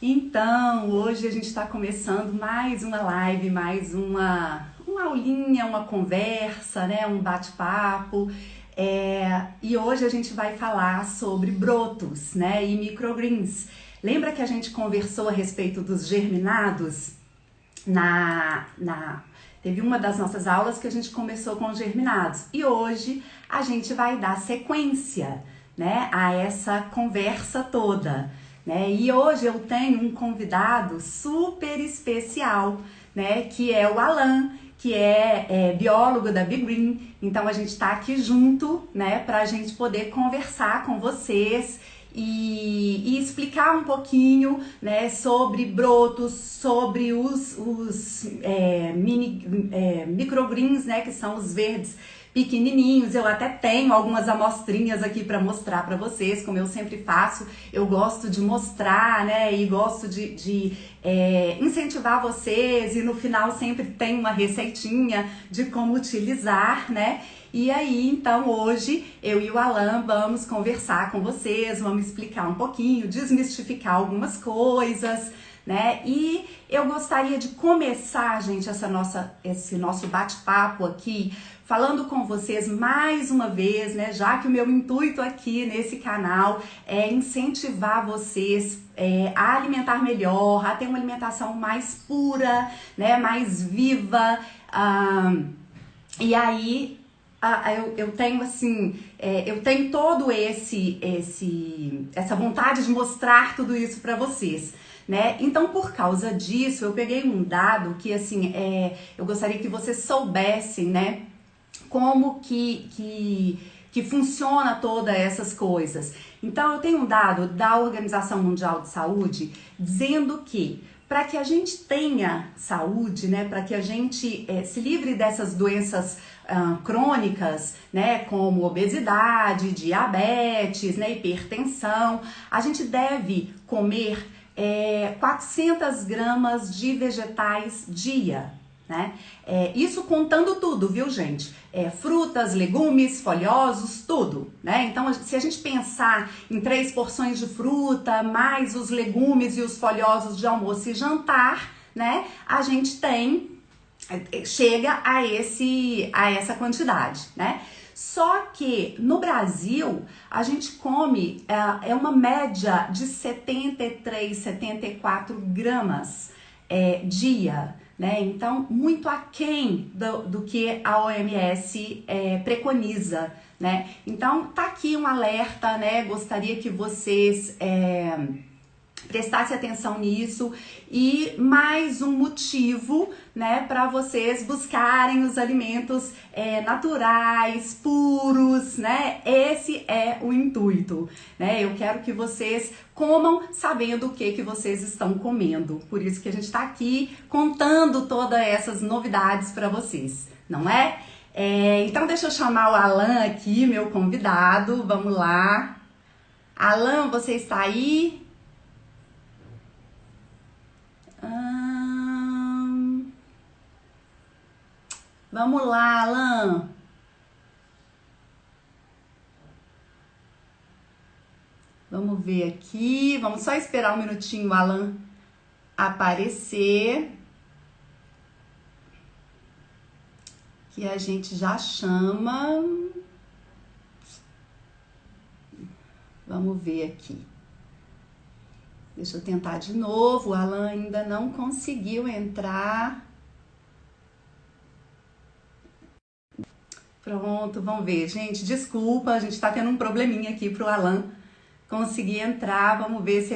Então, hoje a gente está começando mais uma live, mais uma aulinha, uma conversa, né? Um bate-papo. E hoje a gente vai falar sobre brotos, né? E microgreens. Lembra que a gente conversou a respeito dos germinados? Teve uma das nossas aulas que a gente começou com os germinados. E hoje a gente vai dar sequência, né, a essa conversa toda, né? E hoje eu tenho um convidado super especial, né, que é o Alan, que é biólogo da Big Green. Então a gente está aqui junto, né, para a gente poder conversar com vocês e explicar um pouquinho, né, sobre brotos, sobre os microgreens, né, que são os verdes pequenininhos. Eu até tenho algumas amostrinhas aqui para mostrar para vocês, como eu sempre faço. Eu gosto de mostrar, né, e gosto de incentivar vocês, e no final sempre tem uma receitinha de como utilizar, né? E aí, então, hoje eu e o Alan vamos conversar com vocês, vamos explicar um pouquinho, desmistificar algumas coisas, né? E eu gostaria de começar, gente, esse nosso bate-papo aqui, falando com vocês mais uma vez, né? Já que o meu intuito aqui nesse canal é incentivar vocês a alimentar melhor, a ter uma alimentação mais pura, né? Mais viva. E aí eu tenho assim, eu tenho todo essa vontade de mostrar tudo isso para vocês, né? Então, por causa disso, eu peguei um dado que assim, eu gostaria que vocês soubessem, né? Como que funciona todas essas coisas. Então, eu tenho um dado da Organização Mundial de Saúde dizendo que para que a gente tenha saúde, né, para que a gente se livre dessas doenças crônicas, né, como obesidade, diabetes, né, hipertensão, a gente deve comer 400 gramas de vegetais dia, né? Isso contando tudo, viu, gente? Frutas, legumes, folhosos, tudo, né? Então, se a gente pensar em 3 porções de fruta, mais os legumes e os folhosos de almoço e jantar, né? A gente chega a essa quantidade, né? Só que no Brasil a gente come uma média de 73, 74 gramas dia, né? Então, muito aquém do que a OMS preconiza, né? Então, tá aqui um alerta, né? Gostaria que vocês prestasse atenção nisso, e mais um motivo, né, para vocês buscarem os alimentos naturais, puros, né? Esse é o intuito, né? Eu quero que vocês comam sabendo o que vocês estão comendo. Por isso que a gente está aqui contando todas essas novidades para vocês, não é? Então deixa eu chamar o Alan aqui, meu convidado. Vamos lá. Alan, você está aí? Vamos lá, Alan. Vamos ver aqui. Vamos só esperar um minutinho o Alan aparecer, que a gente já chama. Vamos ver aqui. Deixa eu tentar de novo. O Alan ainda não conseguiu entrar. Pronto, vamos ver. Gente, desculpa, a gente tá tendo um probleminha aqui pro Alan conseguir entrar. Vamos ver se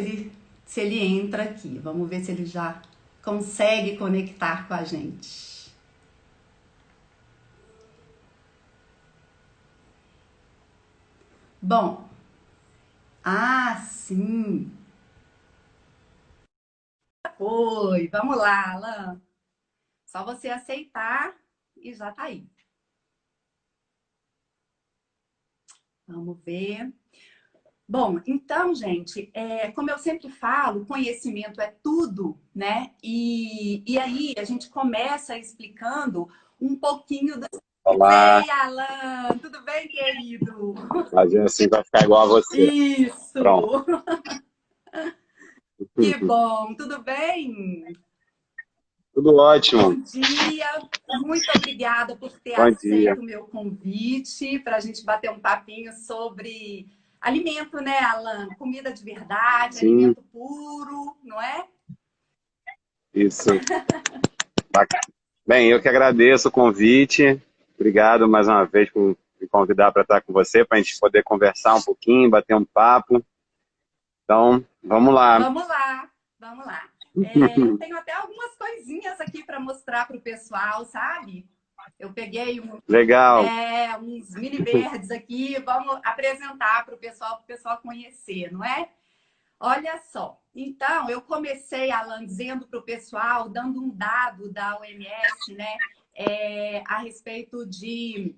ele entra aqui. Vamos ver se ele já consegue conectar com a gente. Bom, sim. Oi, vamos lá, Alan. Só você aceitar e já tá aí. Vamos ver. Bom, então, gente, como eu sempre falo, conhecimento é tudo, né? E aí a gente começa explicando um pouquinho das. Olá, Ei, Alan, tudo bem, querido? a gente assim vai ficar igual a você. Pronto. Isso! Que bom, tudo bem? Tudo Bom ótimo. dia, muito obrigada por ter Bom dia. aceito o meu convite para a gente bater um papinho sobre alimento, né, Alan? Comida de verdade, Sim, alimento puro, não é? isso. Bacana. Bem, eu que agradeço o convite. Obrigado mais uma vez por me convidar para estar com você, para a gente poder conversar um pouquinho, bater um papo. Então, vamos lá. Vamos lá, vamos lá. É, eu tenho até algumas coisinhas aqui para mostrar para o pessoal, sabe? Eu peguei Legal. uns mini verdes aqui, vamos apresentar para o pessoal conhecer, não é? Olha só, então eu comecei, Alan, dizendo para o pessoal, dando um dado da OMS, né, a respeito de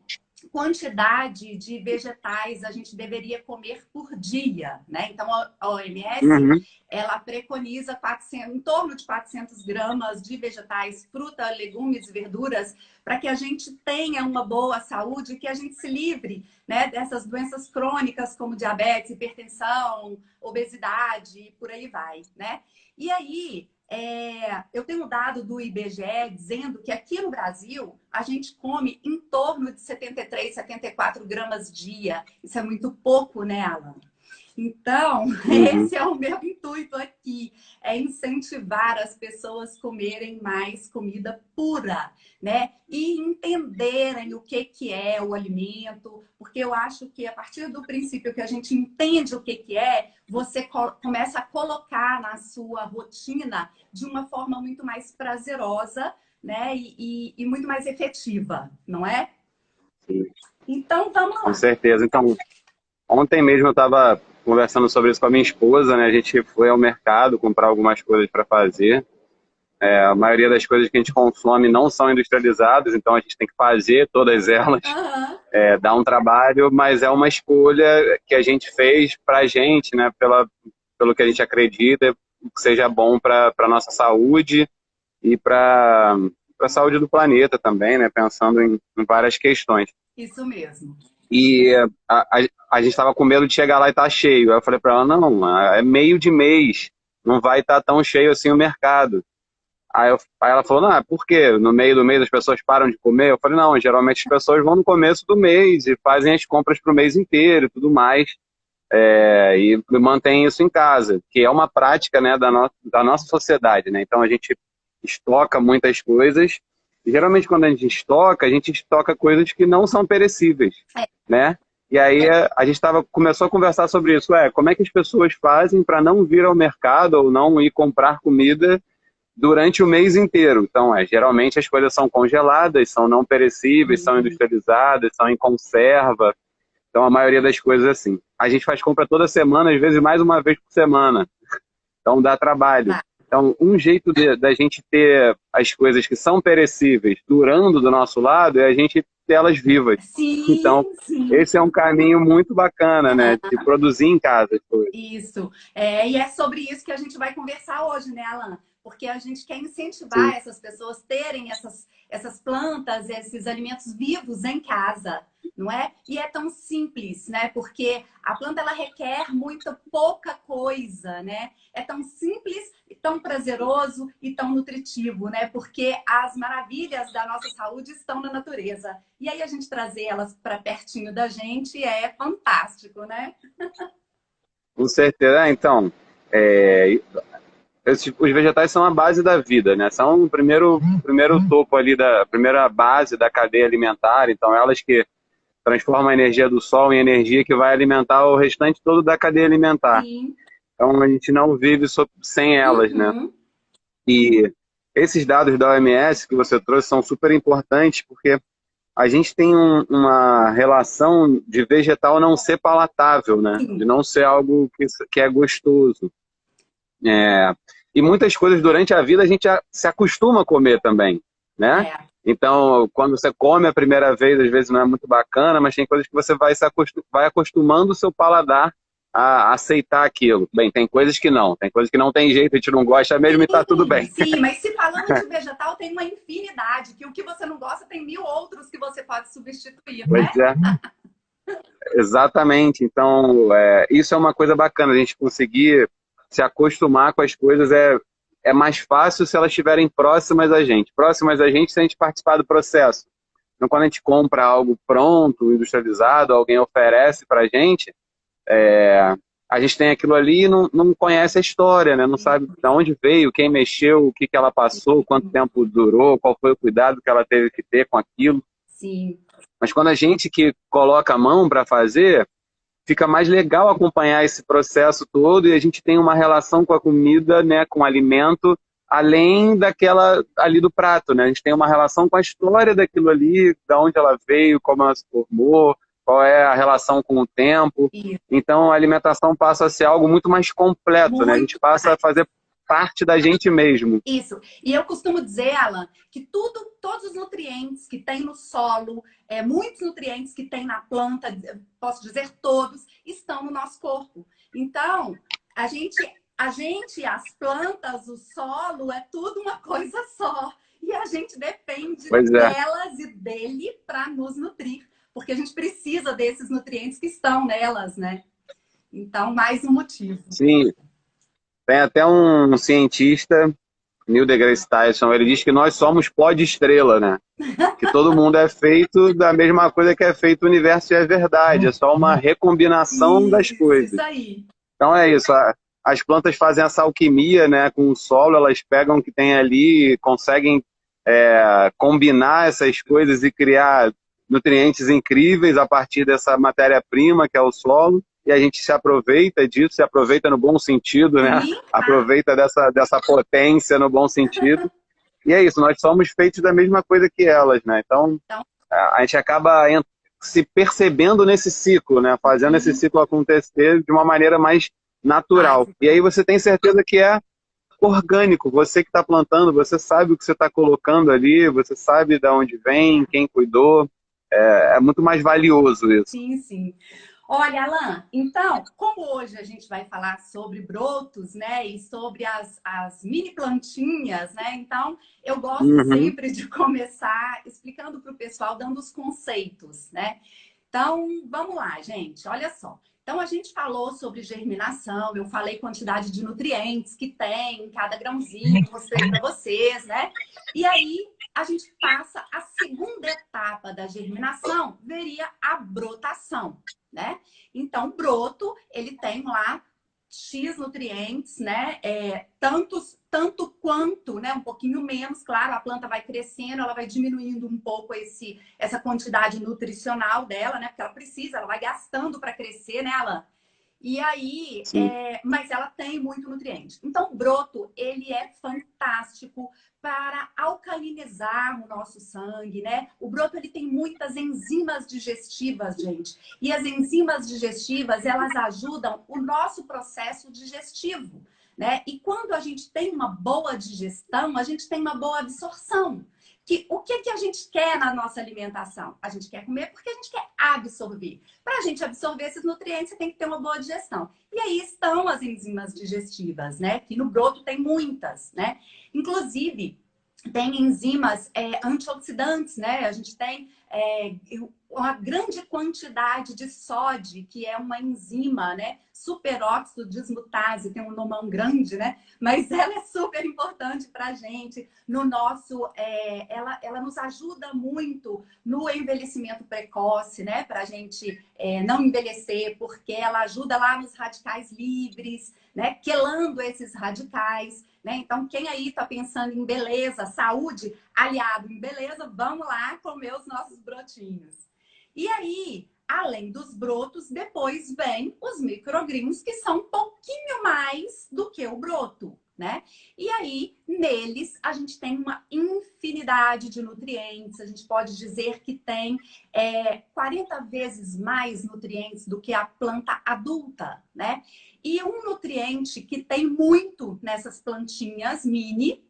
quantidade de vegetais a gente deveria comer por dia, né? Então a OMS Uhum. ela preconiza 400, em torno de 400 gramas de vegetais, fruta, legumes e verduras para que a gente tenha uma boa saúde, que a gente se livre, né, dessas doenças crônicas como diabetes, hipertensão, obesidade e por aí vai, né? E aí eu tenho um dado do IBGE dizendo que aqui no Brasil a gente come em torno de 73, 74 gramas dia. Isso é muito pouco, né, Alan? Então, Uhum. esse é o meu intuito aqui, é incentivar as pessoas a comerem mais comida pura, né? E entenderem o que é o alimento, porque eu acho que a partir do princípio que a gente entende o que é, você começa a colocar na sua rotina de uma forma muito mais prazerosa, né? E muito mais efetiva, não é? Sim, Então, vamos com lá. certeza. Então, ontem mesmo eu estava conversando sobre isso com a minha esposa, né? A gente foi ao mercado comprar algumas coisas para fazer. A maioria das coisas que a gente consome não são industrializadas, então a gente tem que fazer todas elas. Aham. Dá um trabalho, mas é uma escolha que a gente fez para a gente, né? Pelo que a gente acredita, que seja bom para a nossa saúde e para a saúde do planeta também, né? Pensando em várias questões. Isso mesmo. E a gente estava com medo de chegar lá e estar cheio. Aí eu falei para ela, não, é meio de mês, não vai estar tão cheio assim o mercado. Aí ela falou, não, por quê? No meio do mês as pessoas param de comer? Eu falei, não, geralmente as pessoas vão no começo do mês e fazem as compras para o mês inteiro e tudo mais, e mantém isso em casa, que é uma prática, né, da nossa sociedade, né? Então a gente estoca muitas coisas, e geralmente quando a gente estoca coisas que não são perecíveis, É, né? E aí a gente começou a conversar sobre isso, como é que as pessoas fazem para não vir ao mercado ou não ir comprar comida durante o mês inteiro. Então, geralmente as coisas são congeladas, são não perecíveis, são sim. industrializadas, são em conserva. Então, a maioria das coisas é assim. A gente faz compra toda semana, às vezes mais uma vez por semana. Então, dá trabalho. Tá. Então, um jeito da gente ter as coisas que são perecíveis durando do nosso lado é a gente ter elas vivas. Então, Sim, sim. esse é um caminho muito bacana, né? De produzir em casa as coisas. Isso. E é sobre isso que a gente vai conversar hoje, né, Alan? Porque a gente quer incentivar Sim. essas pessoas a terem essas plantas, esses alimentos vivos em casa, não é? E é tão simples, né? Porque a planta ela requer muita pouca coisa, né? É tão simples, tão prazeroso e tão nutritivo, né? Porque as maravilhas da nossa saúde estão na natureza. E aí a gente trazer elas para pertinho da gente é fantástico, né? Com certeza. Então, é, os vegetais são a base da vida, né? São o primeiro topo ali da primeira base da cadeia alimentar. Então, elas que transformam a energia do sol em energia que vai alimentar o restante todo da cadeia alimentar. Sim. Então, a gente não vive sem elas, né? Uhum. E esses dados da OMS que você trouxe são super importantes porque a gente tem uma relação de vegetal não ser palatável, né? De Sim. não ser algo que é gostoso. É, e muitas coisas durante a vida a gente se acostuma a comer também, né? É. Então, quando você come a primeira vez, às vezes não é muito bacana, mas tem coisas que você vai acostumando o seu paladar a aceitar aquilo. Bem, tem coisas que não tem jeito, a gente não gosta mesmo e tá tudo Sim, bem. sim, mas se falando de vegetal, tem uma infinidade, que o que você não gosta tem mil outros que você pode substituir, Pois né? é, exatamente. Então, isso é uma coisa bacana, a gente conseguir. se acostumar com as coisas é mais fácil se elas estiverem próximas a gente. Próximas a gente se a gente participar do processo. Então, quando a gente compra algo pronto, industrializado, alguém oferece para a gente tem aquilo ali e não conhece a história, né? Não sabe de onde veio, quem mexeu, o que que ela passou, quanto tempo durou, qual foi o cuidado que ela teve que ter com aquilo. Sim. Mas quando a gente que coloca a mão para fazer, fica mais legal acompanhar esse processo todo e a gente tem uma relação com a comida, né, com o alimento, além daquela ali do prato, né? A gente tem uma relação com a história daquilo ali, da onde ela veio, como ela se formou, qual é a relação com o tempo. Isso. Então a alimentação passa a ser algo muito mais completo, né? A gente passa a fazer parte da gente mesmo. Isso. E eu costumo dizer, Alan, que todos os nutrientes que tem no solo, muitos nutrientes que tem na planta, posso dizer todos, estão no nosso corpo. Então, a gente, as plantas, o solo, é tudo uma coisa só. E a gente depende delas e dele para nos nutrir. Porque a gente precisa desses nutrientes que estão nelas, né? Então, mais um motivo. Sim. Tem até um cientista, Neil deGrasse Tyson, ele diz que nós somos pó de estrela, né? Que todo mundo é feito da mesma coisa que é feito o universo e é verdade. É só uma recombinação das coisas. Isso aí. Então é isso. As plantas fazem essa alquimia, né? Com o solo, elas pegam o que tem ali, conseguem combinar essas coisas e criar nutrientes incríveis a partir dessa matéria-prima que é o solo. E a gente se aproveita disso, se aproveita no bom sentido, né? Aproveita dessa potência no bom sentido. E é isso, nós somos feitos da mesma coisa que elas, né? Então, a gente acaba se percebendo nesse ciclo, né? Fazendo esse ciclo acontecer de uma maneira mais natural. E aí você tem certeza que é orgânico. Você que está plantando, você sabe o que você está colocando ali, você sabe de onde vem, quem cuidou. É muito mais valioso isso. Sim, sim. Olha, Alan, então, como hoje a gente vai falar sobre brotos, né, e sobre as mini plantinhas, né, então eu gosto sempre de começar explicando para o pessoal, dando os conceitos, né. Então, vamos lá, gente, olha só. Então, a gente falou sobre germinação, eu falei quantidade de nutrientes que tem em cada grãozinho, mostrei para vocês, né. E aí, a gente passa a segunda etapa da germinação, veria a brotação, né? Então, o broto, ele tem lá X nutrientes, né? Tanto quanto, né? Um pouquinho menos, claro, a planta vai crescendo, ela vai diminuindo um pouco essa quantidade nutricional dela, né? Porque ela precisa, ela vai gastando para crescer, né, Alan? E aí, mas ela tem muito nutriente. Então, o broto, ele é fantástico para alcalinizar o nosso sangue, né? O broto, ele tem muitas enzimas digestivas, gente. E as enzimas digestivas, elas ajudam o nosso processo digestivo, né? E quando a gente tem uma boa digestão, a gente tem uma boa absorção. O que a gente quer na nossa alimentação? A gente quer comer porque a gente quer absorver. Para a gente absorver esses nutrientes, você tem que ter uma boa digestão. E aí estão as enzimas digestivas, né? Que no broto tem muitas, né? Inclusive, tem enzimas antioxidantes, né? A gente tem uma grande quantidade de sódio, que é uma enzima, né? Superóxido dismutase, tem um nomão grande, né? Mas ela é super importante para a gente. No nosso, ela nos ajuda muito no envelhecimento precoce, né? Para a gente não envelhecer, porque ela ajuda lá nos radicais livres, né? Quelando esses radicais, né? Então, quem aí está pensando em beleza, saúde, aliado em beleza, vamos lá comer os nossos brotinhos. E aí, além dos brotos, depois vem os microgrinos, que são um pouquinho mais do que o broto, né? E aí, neles, a gente tem uma infinidade de nutrientes. A gente pode dizer que tem 40 vezes mais nutrientes do que a planta adulta, né? E um nutriente que tem muito nessas plantinhas mini,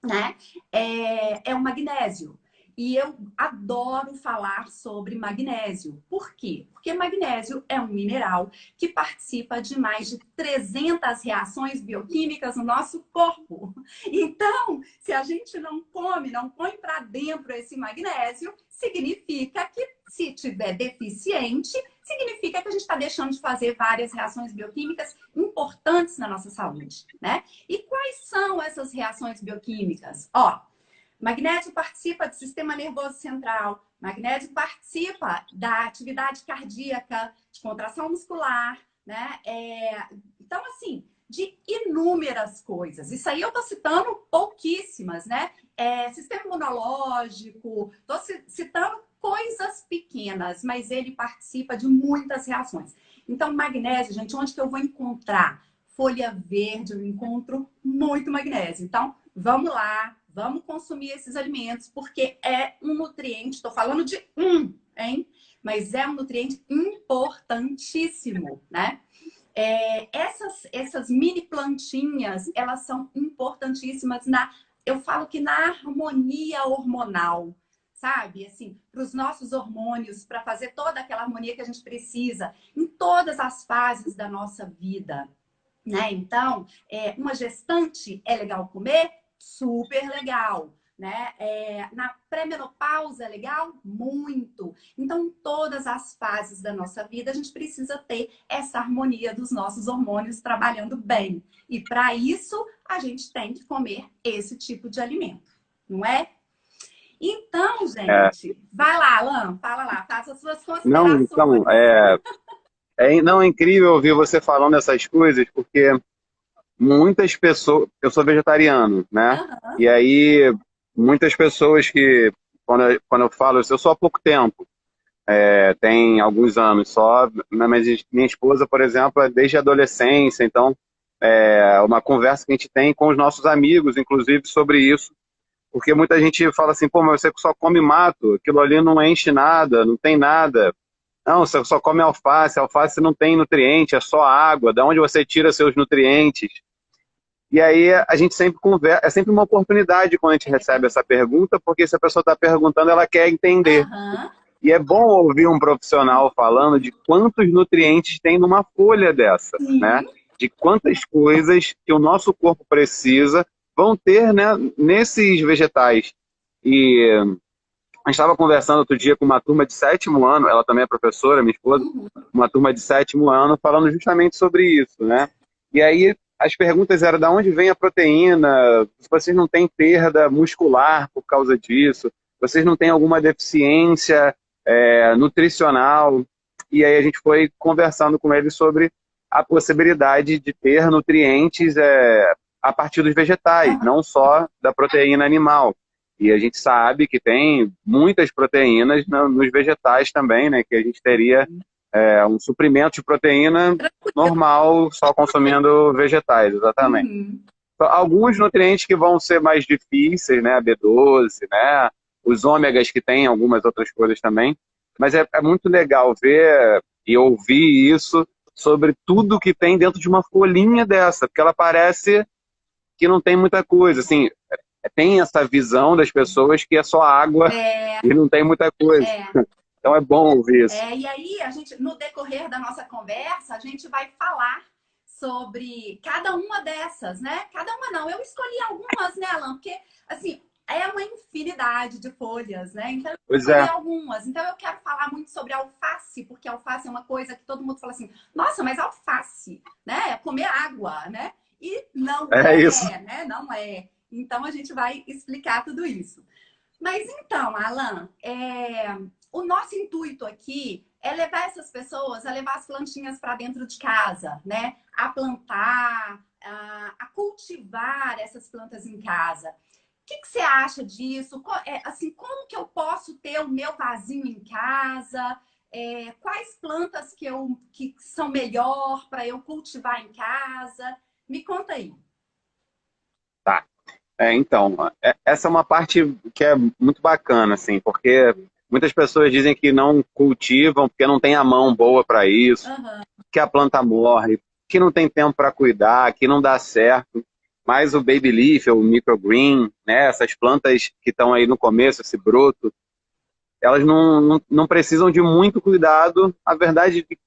né? É o magnésio. E eu adoro falar sobre magnésio. Por quê? Porque magnésio é um mineral que participa de mais de 300 reações bioquímicas no nosso corpo. Então, se a gente não come, não põe para dentro esse magnésio, significa que se tiver deficiente, significa que a gente está deixando de fazer várias reações bioquímicas importantes na nossa saúde, né? E quais são essas reações bioquímicas? Ó, magnésio participa do sistema nervoso central, magnésio participa da atividade cardíaca, de contração muscular, né? Então, assim, de inúmeras coisas. Isso aí eu tô citando pouquíssimas, né? Sistema imunológico, tô citando coisas pequenas, mas ele participa de muitas reações. Então, magnésio, gente, onde que eu vou encontrar? Folha verde, eu encontro muito magnésio. Então, vamos lá, vamos consumir esses alimentos, porque é um nutriente, estou falando de hein? Mas é um nutriente importantíssimo, né? Essas mini plantinhas, elas são importantíssimas eu falo que na harmonia hormonal, sabe? Assim, para os nossos hormônios, para fazer toda aquela harmonia que a gente precisa em todas as fases da nossa vida, né? Então, uma gestante é legal comer? Super legal. Né? Na pré-menopausa é legal? Muito. Então, em todas as fases da nossa vida, a gente precisa ter essa harmonia dos nossos hormônios trabalhando bem. E para isso, a gente tem que comer esse tipo de alimento, não é? Então, gente, vai lá, Alan, fala lá, faça as suas Não, considerações. então, não, é incrível ouvir você falando essas coisas, porque muitas pessoas... Eu sou vegetariano, né? Aham. E aí, muitas pessoas que, quando eu falo isso, eu sou há pouco tempo, tem alguns anos só, mas minha esposa, por exemplo, é desde a adolescência, então é uma conversa que a gente tem com os nossos amigos, inclusive, sobre isso, porque muita gente fala assim, pô, mas você só come mato, aquilo ali não enche nada, não tem nada. Não, você só come alface, alface não tem nutriente, é só água, da onde você tira seus nutrientes? E aí a gente sempre conversa, é sempre uma oportunidade quando a gente recebe essa pergunta, porque se a pessoa está perguntando, ela quer entender. Aham. E é bom ouvir um profissional falando de quantos nutrientes tem numa folha dessa, né? Sim. De quantas coisas que o nosso corpo precisa vão ter, né, nesses vegetais. E a gente estava conversando outro dia com uma turma de 7º ano, ela também é professora, minha esposa, Uhum. uma turma de 7º ano, falando justamente sobre isso, né? E aí as perguntas eram: de onde vem a proteína? Se vocês não têm perda muscular por causa disso? Vocês não têm alguma deficiência nutricional? E aí a gente foi conversando com eles sobre a possibilidade de ter nutrientes a partir dos vegetais, não só da proteína animal. E a gente sabe que tem muitas proteínas nos vegetais também, né? Que a gente teria um suprimento de proteína normal, só consumindo vegetais, exatamente. Uhum. Alguns nutrientes que vão ser mais difíceis, né? A B12, né? Os ômegas, que tem algumas outras coisas também. Mas é muito legal ver e ouvir isso sobre tudo que tem dentro de uma folhinha dessa, porque ela parece que não tem muita coisa, assim, tem essa visão das pessoas que é só água e não tem muita coisa. Então é bom ouvir isso. E aí, a gente, no decorrer da nossa conversa, a gente vai falar sobre cada uma dessas, né? Cada uma não, eu escolhi algumas, né, Alan? Porque, assim, é uma infinidade de folhas, né? Então, eu escolhi algumas. Então, eu quero falar muito sobre alface, porque alface é uma coisa que todo mundo fala assim, nossa, mas alface, né? É comer água, né? E não isso. né? Não é. Então, a gente vai explicar tudo isso. Mas então, Alan, o nosso intuito aqui é levar essas pessoas a levar as plantinhas para dentro de casa, né? A plantar, a cultivar essas plantas em casa. O que você acha disso? Assim, como que eu posso ter o meu vasinho em casa? Quais plantas que são melhor para eu cultivar em casa? Me conta aí. Tá. Então, essa é uma parte que é muito bacana, assim, porque muitas pessoas dizem que não cultivam porque não tem a mão boa para isso, Uhum. que a planta morre, que não tem tempo para cuidar, que não dá certo. mais o baby leaf, ou o microgreen, né? Essas plantas que estão aí no começo, esse broto, elas não precisam de muito cuidado, a verdade, de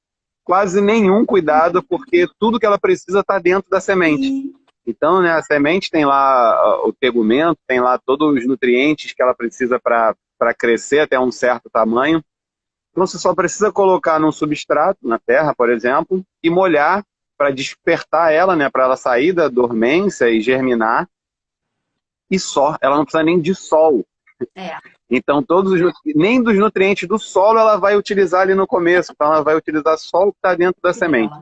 quase nenhum cuidado, porque tudo que ela precisa está dentro da semente. Sim. Então, né, a semente tem lá o tegumento, tem lá todos os nutrientes que ela precisa para crescer até um certo tamanho. Então, você só precisa colocar num substrato, na terra, por exemplo, e molhar para despertar ela, né, para ela sair da dormência e germinar. E só, ela não precisa nem de sol. É. Então, nem dos nutrientes do solo ela vai utilizar ali no começo. Então, ela vai utilizar só o que está dentro da semente.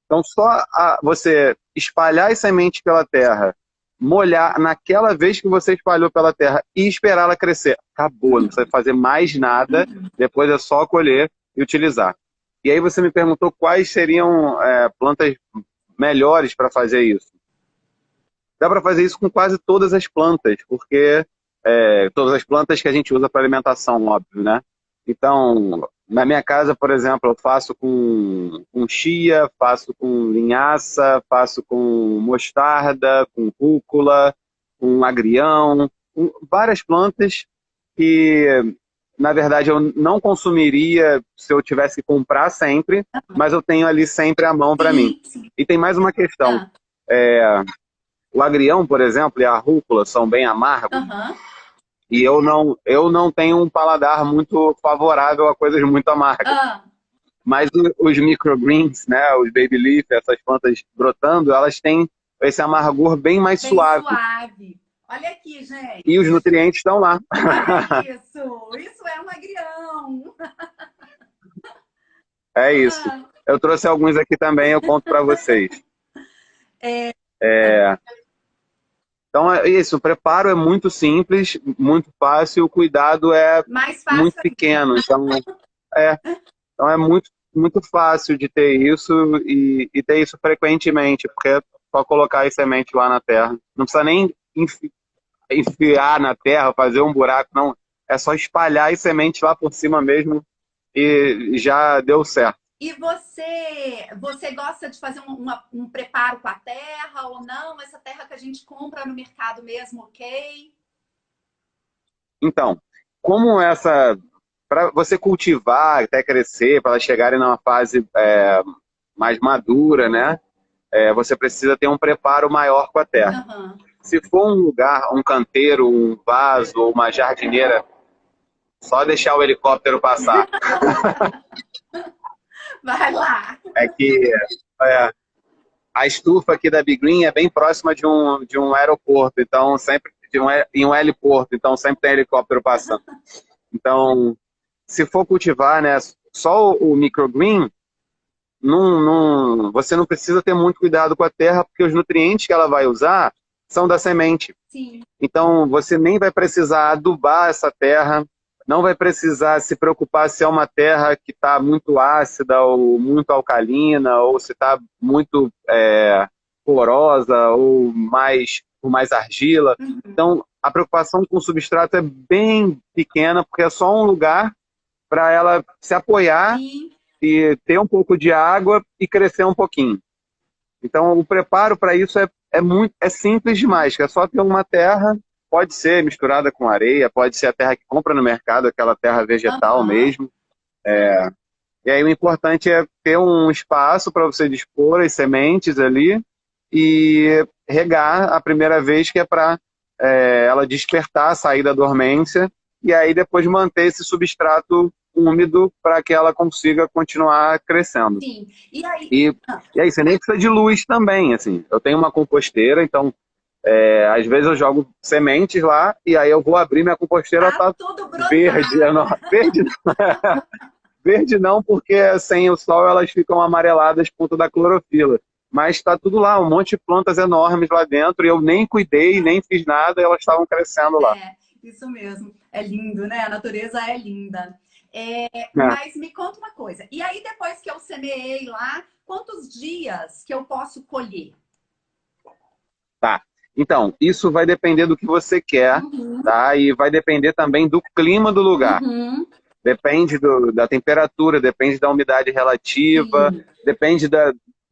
Então, só você espalhar as sementes pela terra, molhar naquela vez que você espalhou pela terra e esperar ela crescer. Acabou, não precisa fazer mais nada. Depois é só colher e utilizar. E aí você me perguntou quais seriam plantas melhores para fazer isso. Dá para fazer isso com quase todas as plantas, porque todas as plantas que a gente usa para alimentação, óbvio, né? Então, na minha casa, por exemplo, eu faço com chia, faço com linhaça, faço com mostarda, com rúcula, com agrião, com várias plantas que, na verdade, eu não consumiria se eu tivesse que comprar sempre, mas eu tenho ali sempre à mão para mim. E tem mais uma questão. O agrião, por exemplo, e a rúcula são bem amargos. E eu não tenho um paladar muito favorável a coisas muito amargas. Mas os microgreens, né, os baby leaf, essas plantas brotando, elas têm esse amargor bem mais suave. Olha aqui, gente. E os nutrientes estão lá. Olha isso. Isso é um agrião. É isso. Eu trouxe alguns aqui também, eu conto para vocês. Então é isso, o preparo é muito simples, muito fácil, o cuidado é muito pequeno. Então é muito, muito fácil de ter isso e ter isso frequentemente, porque é só colocar as sementes lá na terra. Não precisa nem enfiar na terra, fazer um buraco, não. É só espalhar as sementes lá por cima mesmo e já deu certo. E você gosta de fazer um preparo com a terra ou não? Essa terra que a gente compra no mercado mesmo, ok? Então, como para você cultivar até crescer, para elas chegarem numa fase mais madura, né? Você precisa ter um preparo maior com a terra. Se for um lugar, um canteiro, um vaso ou uma jardineira, só deixar o helicóptero passar. Vai lá. É que a estufa aqui da Big Green é bem próxima de um aeroporto, então sempre em um heliporto, então sempre tem helicóptero passando. Então, se for cultivar, né, só o microgreen, você não precisa ter muito cuidado com a terra, porque os nutrientes que ela vai usar são da semente. Sim. Então, você nem vai precisar adubar essa terra, não vai precisar se preocupar se é uma terra que está muito ácida ou muito alcalina, ou se está muito porosa ou com mais argila. Então, a preocupação com o substrato é bem pequena, porque é só um lugar para ela se apoiar e ter um pouco de água e crescer um pouquinho. Então, o preparo para isso é simples demais, que é só ter uma terra. Pode ser misturada com areia, pode ser a terra que compra no mercado, aquela terra vegetal mesmo. E aí o importante é ter um espaço para você dispor as sementes ali e regar a primeira vez, que é para ela despertar, sair da dormência, e aí depois manter esse substrato úmido para que ela consiga continuar crescendo. Sim. E aí você nem precisa de luz também, assim. Eu tenho uma composteira, então às vezes eu jogo sementes lá e aí eu vou abrir minha composteira, tá verde. Verde não, porque sem o sol elas ficam amareladas por conta da clorofila. Mas está tudo lá, um monte de plantas enormes lá dentro, e eu nem cuidei, nem fiz nada, e elas estavam crescendo lá. Isso mesmo. É lindo, né? A natureza é linda. Mas me conta uma coisa. E aí, depois que eu semeei lá, quantos dias que eu posso colher? Tá. Então, isso vai depender do que você quer, tá? E vai depender também do clima do lugar. Depende da temperatura, depende da umidade relativa, depende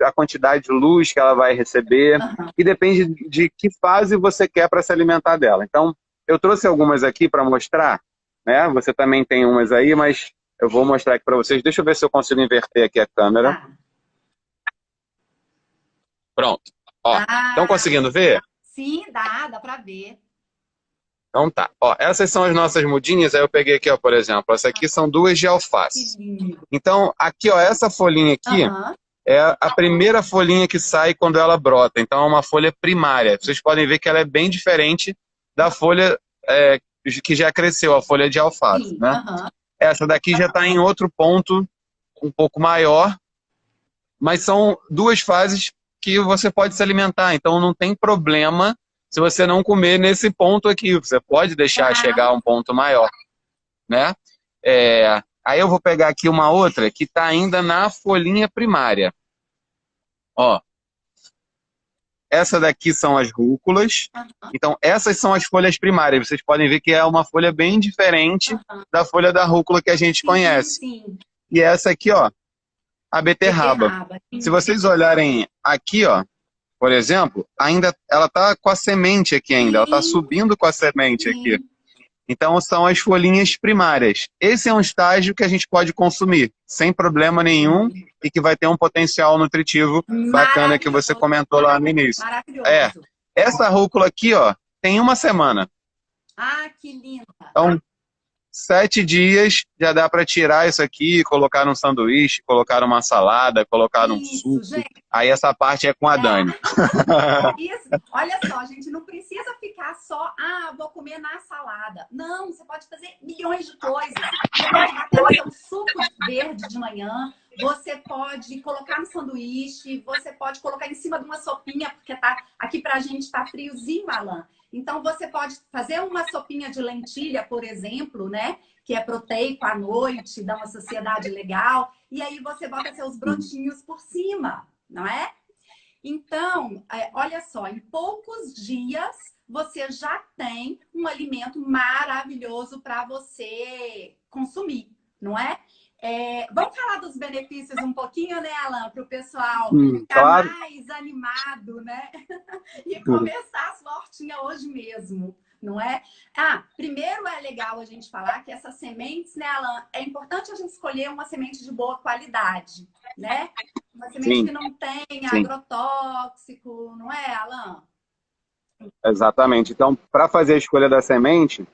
a quantidade de luz que ela vai receber, Aham. e depende de que fase você quer para se alimentar dela. Então, eu trouxe algumas aqui para mostrar, né? Você também tem umas aí, mas eu vou mostrar aqui para vocês. Deixa eu ver se eu consigo inverter aqui a câmera. Tá. Pronto. Ó, estão Ah, conseguindo ver? sim, dá pra ver. Então tá. Ó, essas são as nossas mudinhas. Aí eu peguei aqui, ó, por exemplo. Essa aqui são duas de Que alface. lindo. Então, aqui, ó, essa folhinha aqui Aham. é a primeira folhinha que sai quando ela brota. Então, é uma folha primária. Vocês podem ver que ela é bem diferente da folha que já cresceu, a folha de alface, Sim, né? aham. Essa daqui já está em outro ponto um pouco maior, mas são duas fases que você pode se alimentar. Então, não tem problema se você não comer nesse ponto aqui. Você pode deixar chegar a um ponto maior, né? Aí eu vou pegar aqui uma outra que está ainda na folhinha primária. Ó, essa daqui são as rúculas. Aham. Então, essas são as folhas primárias. Vocês podem ver que é uma folha bem diferente Aham. da folha da rúcula que a gente Sim, conhece. sim. E essa aqui, ó, a beterraba. Beterraba. Se Sim. vocês olharem aqui, ó, por exemplo, ainda ela tá com a semente aqui ainda, ela tá Sim, subindo com a semente aqui. sim. Então são as folhinhas primárias. Esse é um estágio que a gente pode consumir sem problema nenhum e que vai ter um potencial nutritivo bacana que você Maravilhoso. comentou lá no início. Maravilhoso. Essa rúcula aqui, ó, tem uma semana. Ah, que linda. Então, 7 dias já dá para tirar isso aqui, colocar num sanduíche, colocar numa salada, colocar num Isso, suco. gente. Aí essa parte é com a Dani. Isso. Olha só, gente, não precisa ficar só, vou comer na salada. Não, você pode fazer milhões de coisas. Você pode bater no seu suco verde de manhã, você pode colocar no sanduíche, você pode colocar em cima de uma sopinha, porque aqui pra gente tá friozinho, Alan. Então você pode fazer uma sopinha de lentilha, por exemplo, né? Que é proteico à noite, dá uma saciedade legal. E aí você bota seus brotinhos por cima, não é? Então, olha só, em poucos dias você já tem um alimento maravilhoso para você consumir, não é? Vamos falar dos benefícios um pouquinho, né, Alan? Para o pessoal ficar Claro. mais animado, né? E começar as hortinhas hoje mesmo, não é? Primeiro é legal a gente falar que essas sementes, né, Alan? É importante a gente escolher uma semente de boa qualidade, né? Uma semente que não tenha Sim, agrotóxico, não é, Alan? exatamente. Então, para fazer a escolha da semente,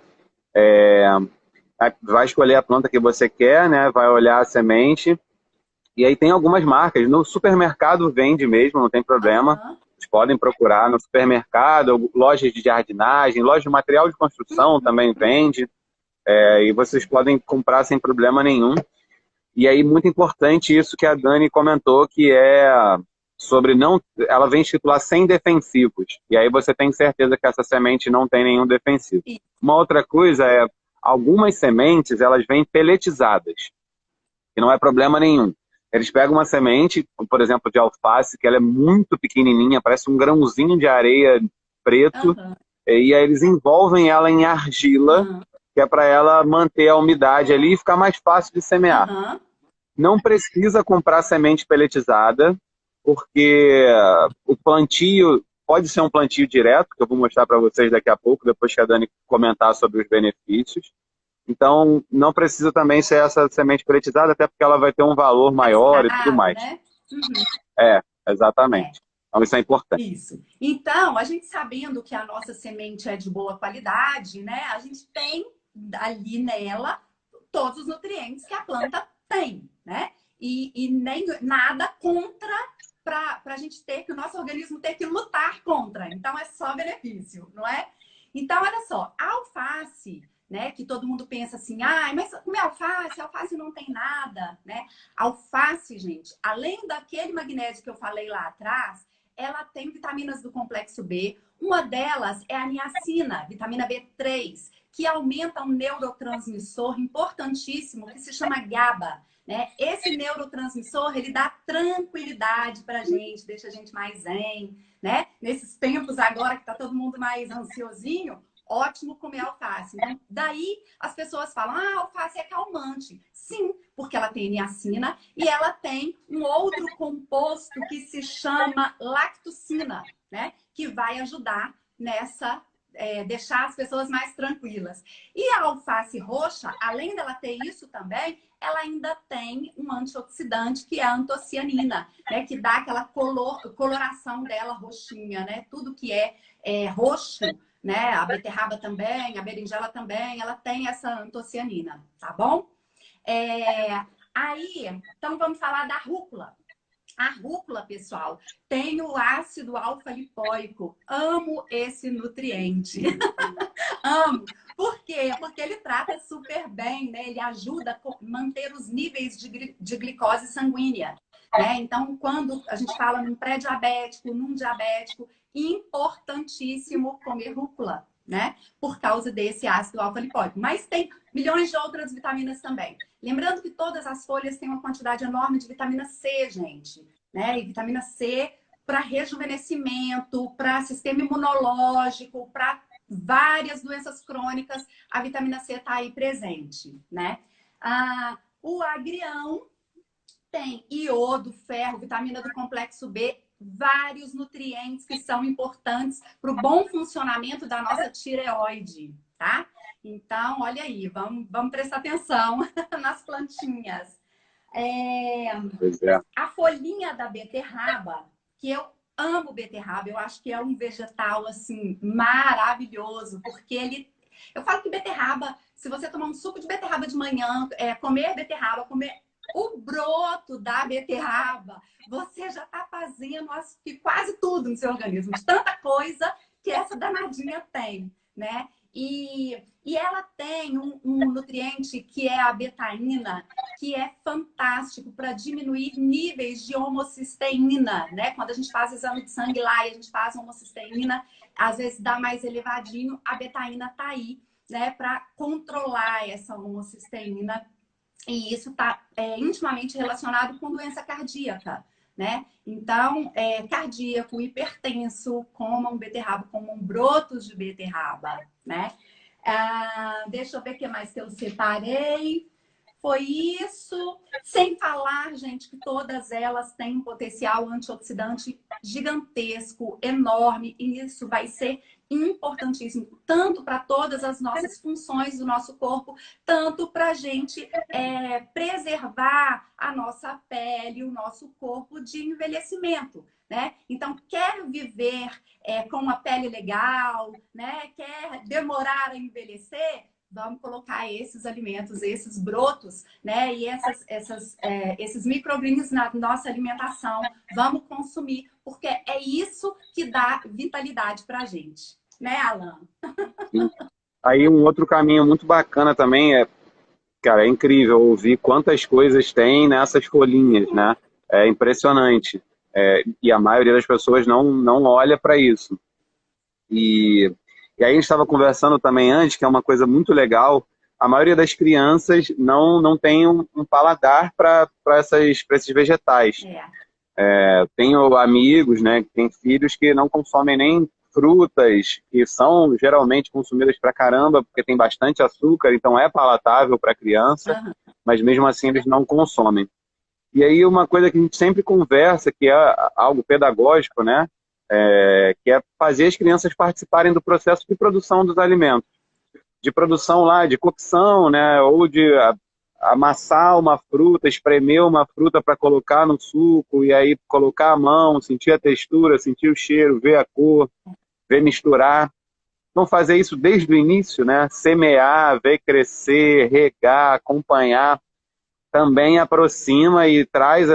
vai escolher a planta que você quer, né? Vai olhar a semente. E aí tem algumas marcas. No supermercado vende mesmo, não tem problema. Aham. Vocês podem procurar no supermercado, lojas de jardinagem, lojas de material de construção também vende. E vocês podem comprar sem problema nenhum. E aí, muito importante isso que a Dani comentou, que é sobre não... Ela vem titular sem defensivos. E aí você tem certeza que essa semente não tem nenhum defensivo. Uma outra coisa é, algumas sementes, elas vêm peletizadas. E não é problema nenhum. Eles pegam uma semente, por exemplo, de alface, que ela é muito pequenininha, parece um grãozinho de areia preto, Aham. e aí eles envolvem ela em argila, Aham. que é para ela manter a umidade ali e ficar mais fácil de semear. Aham. Não precisa comprar semente peletizada, porque o plantio pode ser um plantio direto, que eu vou mostrar para vocês daqui a pouco, depois que a Dani comentar sobre os benefícios. Então, não precisa também ser essa semente peletizada, até porque ela vai ter um valor maior e tudo Armazenado, mais. né? Uhum. Exatamente. Então, isso é importante. Isso. Então, a gente sabendo que a nossa semente é de boa qualidade, né? A gente tem ali nela todos os nutrientes que a planta tem, né? E nem nada contra para a gente ter que o nosso organismo ter que lutar contra. Então, é só benefício, não é? Então, olha só, a alface, né? Que todo mundo pensa assim, mas comer alface, alface não tem nada, né? Alface, gente, além daquele magnésio que eu falei lá atrás, ela tem vitaminas do complexo B. Uma delas é a niacina, vitamina B3, que aumenta um neurotransmissor importantíssimo que se chama GABA, né? Esse neurotransmissor, ele dá tranquilidade pra gente, deixa a gente mais zen, né? Nesses tempos agora que tá todo mundo mais ansiosinho, ótimo comer alface. Então, daí as pessoas falam, ah, alface é calmante. Sim, porque ela tem niacina e ela tem um outro composto que se chama lactocina, né? Que vai ajudar nessa deixar as pessoas mais tranquilas. E a alface roxa, além dela ter isso também, ela ainda tem um antioxidante que é a antocianina, né? Que dá aquela coloração dela roxinha, né? Tudo que é roxo, né? A beterraba também, a berinjela também, ela tem essa antocianina, tá bom? Aí, então vamos falar da rúcula. A rúcula, pessoal, tem o ácido alfa-lipoico. Amo esse nutriente. Amo. Por quê? Porque ele trata super bem, né? Ele ajuda a manter os níveis de glicose sanguínea. Né? Então, quando a gente fala num pré-diabético, num diabético, importantíssimo comer rúcula, né? Por causa desse ácido alfa-lipoico. Mas tem milhões de outras vitaminas também. Lembrando que todas as folhas têm uma quantidade enorme de vitamina C, gente. Né? E vitamina C para rejuvenescimento, para sistema imunológico, para várias doenças crônicas, a vitamina C está aí presente, né? O agrião tem iodo, ferro, vitamina do complexo B, vários nutrientes que são importantes para o bom funcionamento da nossa tireoide, tá? Então, olha aí, vamos prestar atenção nas plantinhas. Pois é. A folhinha da beterraba, que eu amo beterraba, eu acho que é um vegetal, assim, maravilhoso, porque ele... Eu falo que beterraba, se você tomar um suco de beterraba de manhã, comer beterraba, comer o broto da beterraba, você já está fazendo acho que quase tudo no seu organismo, de tanta coisa que essa danadinha tem, né? E ela tem um nutriente que é a betaína, que é fantástico para diminuir níveis de homocisteína, né? Quando a gente faz exame de sangue lá e a gente faz homocisteína, às vezes dá mais elevadinho, a betaína tá aí, né? Para controlar essa homocisteína. E isso está intimamente relacionado com doença cardíaca, né? Então, cardíaco, hipertenso, comam beterraba, comam brotos de beterraba, né? Deixa eu ver o que mais que eu separei. Foi isso. Sem falar, gente, que todas elas têm um potencial antioxidante gigantesco, enorme, e isso vai ser importantíssimo, tanto para todas as nossas funções do nosso corpo, tanto para a gente preservar a nossa pele, o nosso corpo de envelhecimento. Né? Então, quer viver com uma pele legal, né? Quer demorar a envelhecer? Vamos colocar esses alimentos, esses brotos, né? E esses micro-greens na nossa alimentação. Vamos consumir, porque é isso que dá vitalidade para a gente. Né, Alan? Aí um outro caminho muito bacana também cara, é incrível ouvir quantas coisas tem nessas folhinhas, né? É impressionante. E a maioria das pessoas não olha para isso. E aí a gente estava conversando também antes, que é uma coisa muito legal, a maioria das crianças não tem um paladar para esses vegetais. Tenho amigos, né, que têm filhos que não consomem nem frutas, que são geralmente consumidas pra caramba, porque tem bastante açúcar, então é palatável para a criança, mas mesmo assim eles não consomem. E aí uma coisa que a gente sempre conversa, que é algo pedagógico, né? Que é fazer as crianças participarem do processo de produção dos alimentos. De produção lá, de cocção, né? Ou de amassar uma fruta, espremer uma fruta para colocar no suco, e aí colocar a mão, sentir a textura, sentir o cheiro, ver a cor, ver misturar. Então fazer isso desde o início, né? Semear, ver crescer, regar, acompanhar, também aproxima e traz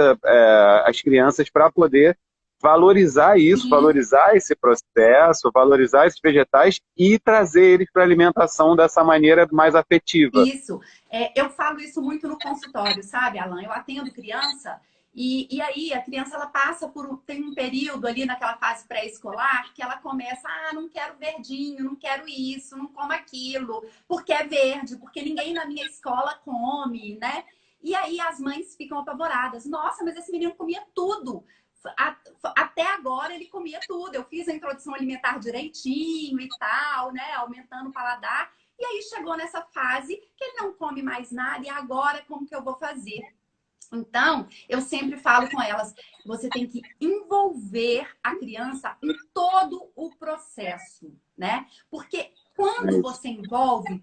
as crianças para poder valorizar isso, valorizar esse processo, valorizar esses vegetais e trazer eles para a alimentação dessa maneira mais afetiva. Isso. Eu falo isso muito no consultório, sabe, Alan? Eu atendo criança e aí a criança ela passa tem um período ali naquela fase pré-escolar que ela começa, não quero verdinho, não quero isso, não como aquilo, porque é verde, porque ninguém na minha escola come, né? E aí as mães ficam apavoradas. Nossa, mas esse menino comia tudo. Até agora ele comia tudo. Eu fiz a introdução alimentar direitinho e tal, né? Aumentando o paladar. E aí chegou nessa fase que ele não come mais nada. E agora como que eu vou fazer? Então, eu sempre falo com elas, você tem que envolver a criança em todo o processo, né? Porque quando você envolve,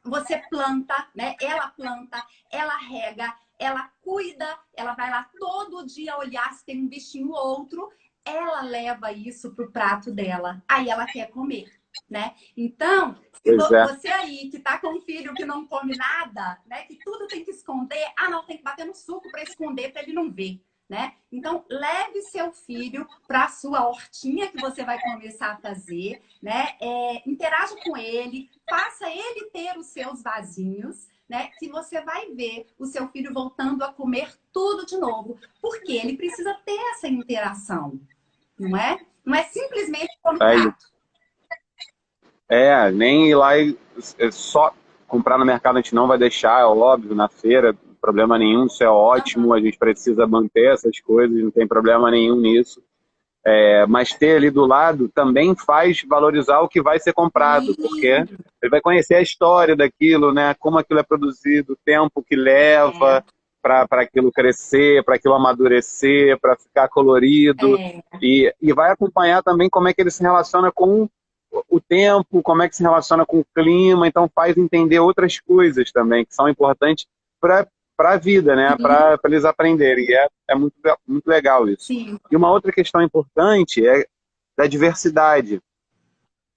você planta, né? Planta, ela rega, ela cuida, ela vai lá todo dia olhar se tem um bichinho ou outro, ela leva isso pro prato dela, aí ela quer comer, né? Então, se você aí que tá com um filho que não come nada, né? Que tudo tem que esconder, não, tem que bater no suco para esconder, para ele não ver. Né? Então, leve seu filho para a sua hortinha que você vai começar a fazer, né? Interaja com ele, faça ele ter os seus vasinhos, né? Que você vai ver o seu filho voltando a comer tudo de novo, porque ele precisa ter essa interação, não é? Não é simplesmente comer prato. Nem ir lá e só comprar no mercado a gente não vai deixar, é óbvio, na feira, problema nenhum, isso é ótimo, a gente precisa manter essas coisas, não tem problema nenhum nisso. Mas ter ali do lado também faz valorizar o que vai ser comprado, porque ele vai conhecer a história daquilo, né? Como aquilo é produzido, o tempo que leva para aquilo crescer, para aquilo amadurecer, para ficar colorido. E vai acompanhar também como é que ele se relaciona com o tempo, como é que se relaciona com o clima, então faz entender outras coisas também, que são importantes para a vida, né? Para eles aprenderem. E é muito, muito legal isso. Sim. E uma outra questão importante é da diversidade.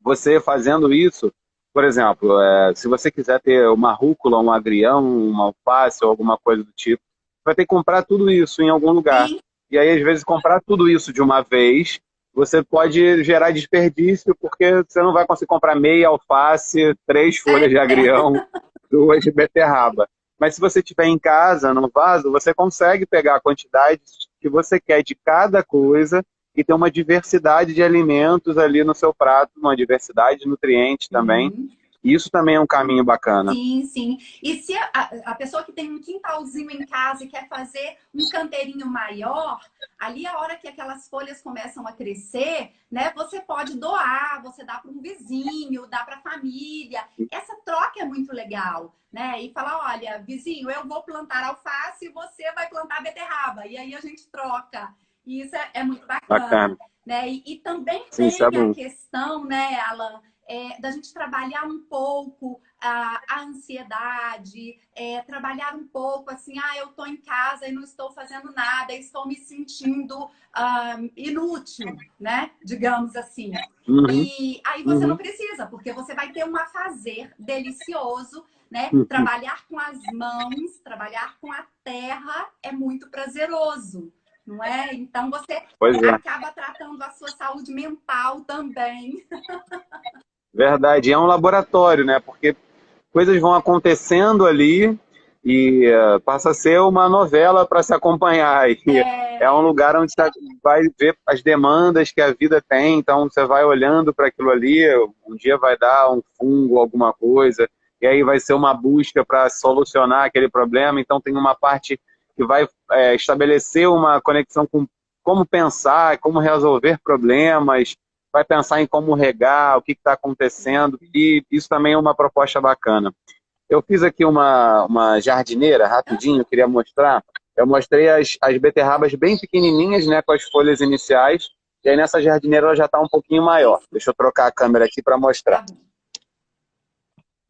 Você fazendo isso, por exemplo, se você quiser ter uma rúcula, um agrião, uma alface ou alguma coisa do tipo, vai ter que comprar tudo isso em algum lugar. Sim. E aí, às vezes, comprar tudo isso de uma vez, você pode gerar desperdício, porque você não vai conseguir comprar meia alface, 3 folhas de agrião, 2 de beterraba. Mas se você tiver em casa, no vaso, você consegue pegar a quantidade que você quer de cada coisa e ter uma diversidade de alimentos ali no seu prato, uma diversidade de nutrientes também. Isso também é um caminho bacana. Sim, sim. E se a pessoa que tem um quintalzinho em casa e quer fazer um canteirinho maior, ali a hora que aquelas folhas começam a crescer, né? Você pode doar, você dá para um vizinho, dá para a família. Essa troca é muito legal, né? E falar, olha, vizinho, eu vou plantar alface e você vai plantar beterraba. E aí a gente troca. E isso é muito bacana. Né? E também tem a questão, né, Alan, da gente trabalhar um pouco a ansiedade, trabalhar um pouco assim, eu estou em casa e não estou fazendo nada, estou me sentindo inútil, né? Digamos assim. E aí você não precisa, porque você vai ter um afazer delicioso, né? Trabalhar com as mãos, trabalhar com a terra é muito prazeroso. Não é? Então você acaba tratando a sua saúde mental também. Verdade, é um laboratório, né? Porque coisas vão acontecendo ali e passa a ser uma novela para se acompanhar. E é um lugar onde você vai ver as demandas que a vida tem, então você vai olhando para aquilo ali, um dia vai dar um fungo, alguma coisa, e aí vai ser uma busca para solucionar aquele problema, então tem uma parte que vai estabelecer uma conexão com como pensar, como resolver problemas, vai pensar em como regar, o que está acontecendo, e isso também é uma proposta bacana. Eu fiz aqui uma jardineira, rapidinho, eu queria mostrar. Eu mostrei as beterrabas bem pequenininhas, né, com as folhas iniciais, e aí nessa jardineira ela já está um pouquinho maior. Deixa eu trocar a câmera aqui para mostrar.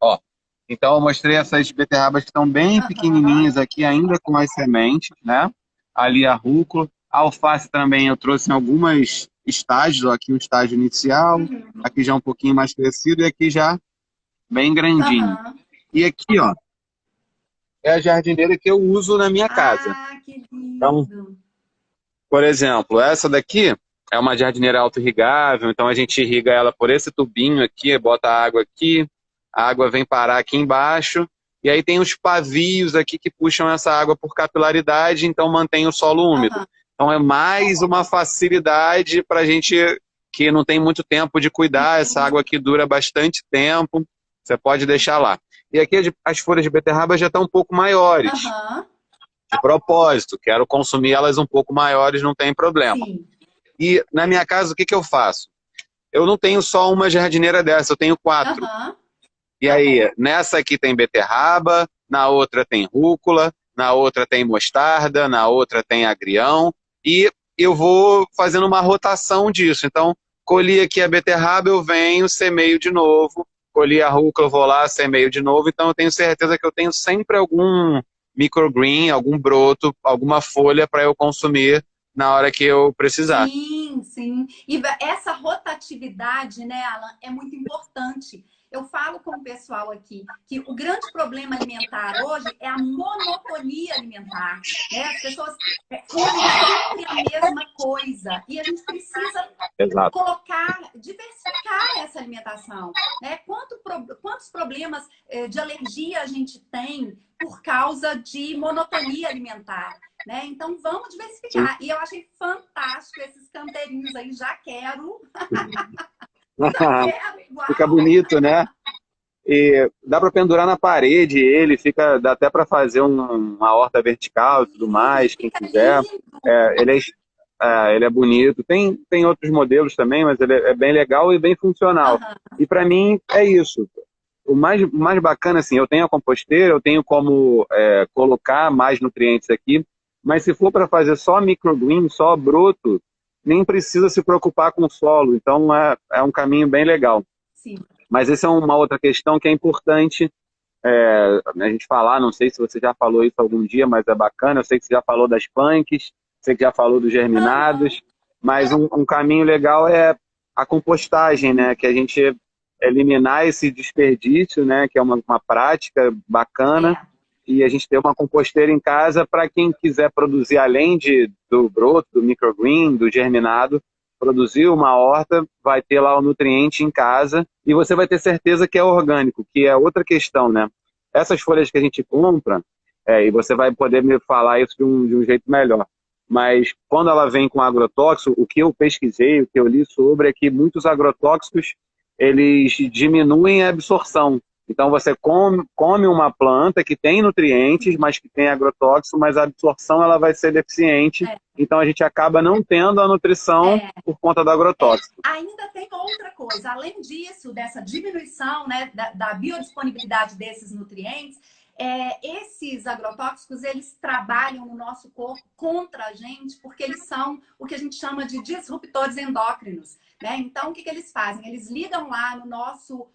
Ó, então eu mostrei essas beterrabas que estão bem pequenininhas aqui, ainda com as sementes, né? Ali a rúcula. A alface também eu trouxe em algumas estágios, ó, aqui um estágio inicial, aqui já um pouquinho mais crescido e aqui já bem grandinho. E aqui, ó, é a jardineira que eu uso na minha casa. Que lindo! Então, por exemplo, essa daqui é uma jardineira auto-irrigável, então a gente irriga ela por esse tubinho aqui, bota a água aqui, a água vem parar aqui embaixo, e aí tem os pavios aqui que puxam essa água por capilaridade, então mantém o solo úmido. Então é mais uma facilidade para a gente que não tem muito tempo de cuidar, essa água aqui dura bastante tempo, você pode deixar lá. E aqui as folhas de beterraba já estão um pouco maiores. de propósito, quero consumir elas um pouco maiores, não tem problema. Sim. E na minha casa, o que que eu faço? Eu não tenho só uma jardineira dessa, eu tenho 4. Aham. E aí, nessa aqui tem beterraba, na outra tem rúcula, na outra tem mostarda, na outra tem agrião, e eu vou fazendo uma rotação disso. Então, colhi aqui a beterraba, eu venho, semeio de novo, colhi a rúcula, eu vou lá, semeio de novo. Então, eu tenho certeza que eu tenho sempre algum microgreen, algum broto, alguma folha para eu consumir na hora que eu precisar. Sim, sim. E essa rotatividade, né, Alan, é muito importante. Eu falo com o pessoal aqui que o grande problema alimentar hoje é a monotonia alimentar, né? As pessoas comem sempre a mesma coisa e a gente precisa Exato. diversificar essa alimentação, né? Quantos problemas de alergia a gente tem por causa de monotonia alimentar? Né? Então vamos diversificar. E eu achei fantástico esses canteirinhos aí, já quero. Já quero igual. Fica bonito, né? E dá para pendurar na parede ele, dá até para fazer uma horta vertical e tudo mais, quem quiser. Ele é bonito. Tem outros modelos também, mas ele é bem legal e bem funcional. E para mim é isso. O mais bacana, assim, eu tenho a composteira, eu tenho como colocar mais nutrientes aqui, mas se for para fazer só microgreen, só broto, nem precisa se preocupar com o solo. Então é um caminho bem legal. Sim. Mas essa é uma outra questão que é importante a gente falar. Não sei se você já falou isso algum dia, mas é bacana. Eu sei que você já falou das punks, sei que já falou dos germinados, mas um caminho legal é a compostagem, né? Que a gente eliminar esse desperdício, né? Que é uma prática bacana. E a gente ter uma composteira em casa para quem quiser produzir, além do broto, do microgreen, do germinado, produzir uma horta, vai ter lá o nutriente em casa e você vai ter certeza que é orgânico, que é outra questão, né? Essas folhas que a gente compra, e você vai poder me falar isso de um jeito melhor, mas quando ela vem com agrotóxico, o que eu pesquisei, o que eu li sobre é que muitos agrotóxicos, eles diminuem a absorção. Então você come uma planta que tem nutrientes, mas que tem agrotóxico, mas a absorção ela vai ser deficiente. Então a gente acaba não tendo a nutrição por conta do agrotóxico. Ainda tem outra coisa, além disso, dessa diminuição, né, da biodisponibilidade desses nutrientes, esses agrotóxicos, eles trabalham no nosso corpo contra a gente, porque eles são o que a gente chama de disruptores endócrinos. Né? Então, o que eles fazem? Eles ligam lá no nosso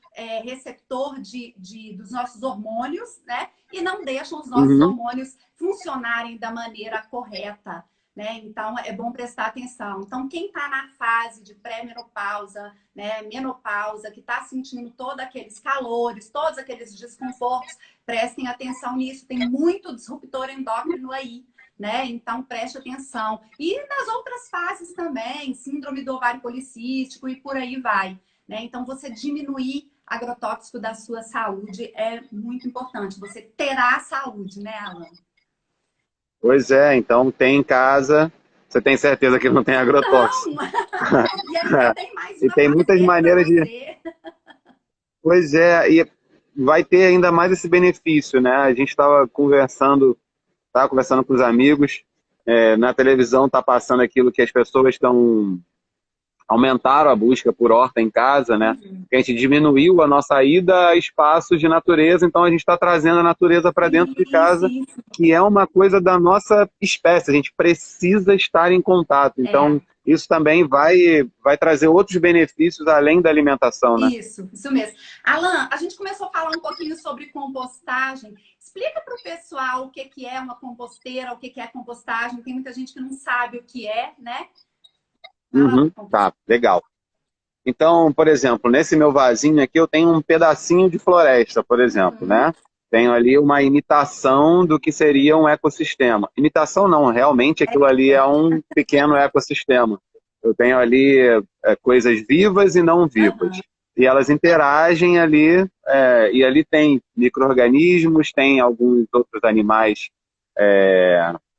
receptor dos nossos hormônios, né? E não deixam os nossos hormônios funcionarem da maneira correta. Né? Então, é bom prestar atenção. Então, quem está na fase de pré-menopausa, né, menopausa, que está sentindo todos aqueles calores, todos aqueles desconfortos, prestem atenção nisso. Tem muito disruptor endócrino aí. Né? Então, preste atenção. E nas outras fases também, síndrome do ovário policístico e por aí vai. Né? Então, você diminuir agrotóxico da sua saúde é muito importante. Você terá saúde, né, Alan? Pois é, então tem em casa, você tem certeza que não tem agrotóxico. Não! E ainda tem mais e tem muitas maneiras de... Pois é, e vai ter ainda mais esse benefício, né? A gente estava conversando com os amigos, na televisão está passando aquilo que as pessoas aumentaram a busca por horta em casa, né? A gente diminuiu a nossa ida a espaços de natureza, então a gente está trazendo a natureza para dentro de casa, que é uma coisa da nossa espécie, a gente precisa estar em contato. Então, isso também vai trazer outros benefícios além da alimentação, né? Isso mesmo. Alan, a gente começou a falar um pouquinho sobre compostagem. Explica para o pessoal o que é uma composteira, o que é compostagem. Tem muita gente que não sabe o que é, né? Tá, legal. Então, por exemplo, nesse meu vasinho aqui eu tenho um pedacinho de floresta, por exemplo, né? Tenho ali uma imitação do que seria um ecossistema. Imitação não, realmente aquilo ali é um pequeno ecossistema. Eu tenho ali coisas vivas e não vivas. E elas interagem ali, e ali tem micro-organismos, tem alguns outros animais,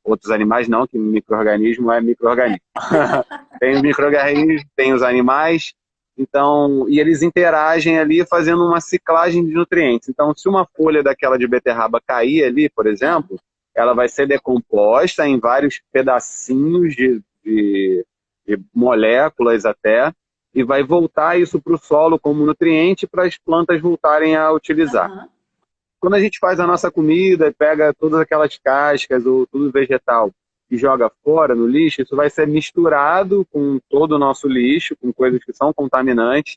outros animais não, que micro-organismo é micro-organismo. Tem os micro-organismos, tem os animais, então, e eles interagem ali fazendo uma ciclagem de nutrientes. Então, se uma folha daquela de beterraba cair ali, por exemplo, ela vai ser decomposta em vários pedacinhos de moléculas até, e vai voltar isso para o solo como nutriente para as plantas voltarem a utilizar. Aham. Quando a gente faz a nossa comida, pega todas aquelas cascas ou tudo vegetal e joga fora no lixo, isso vai ser misturado com todo o nosso lixo, com coisas que são contaminantes,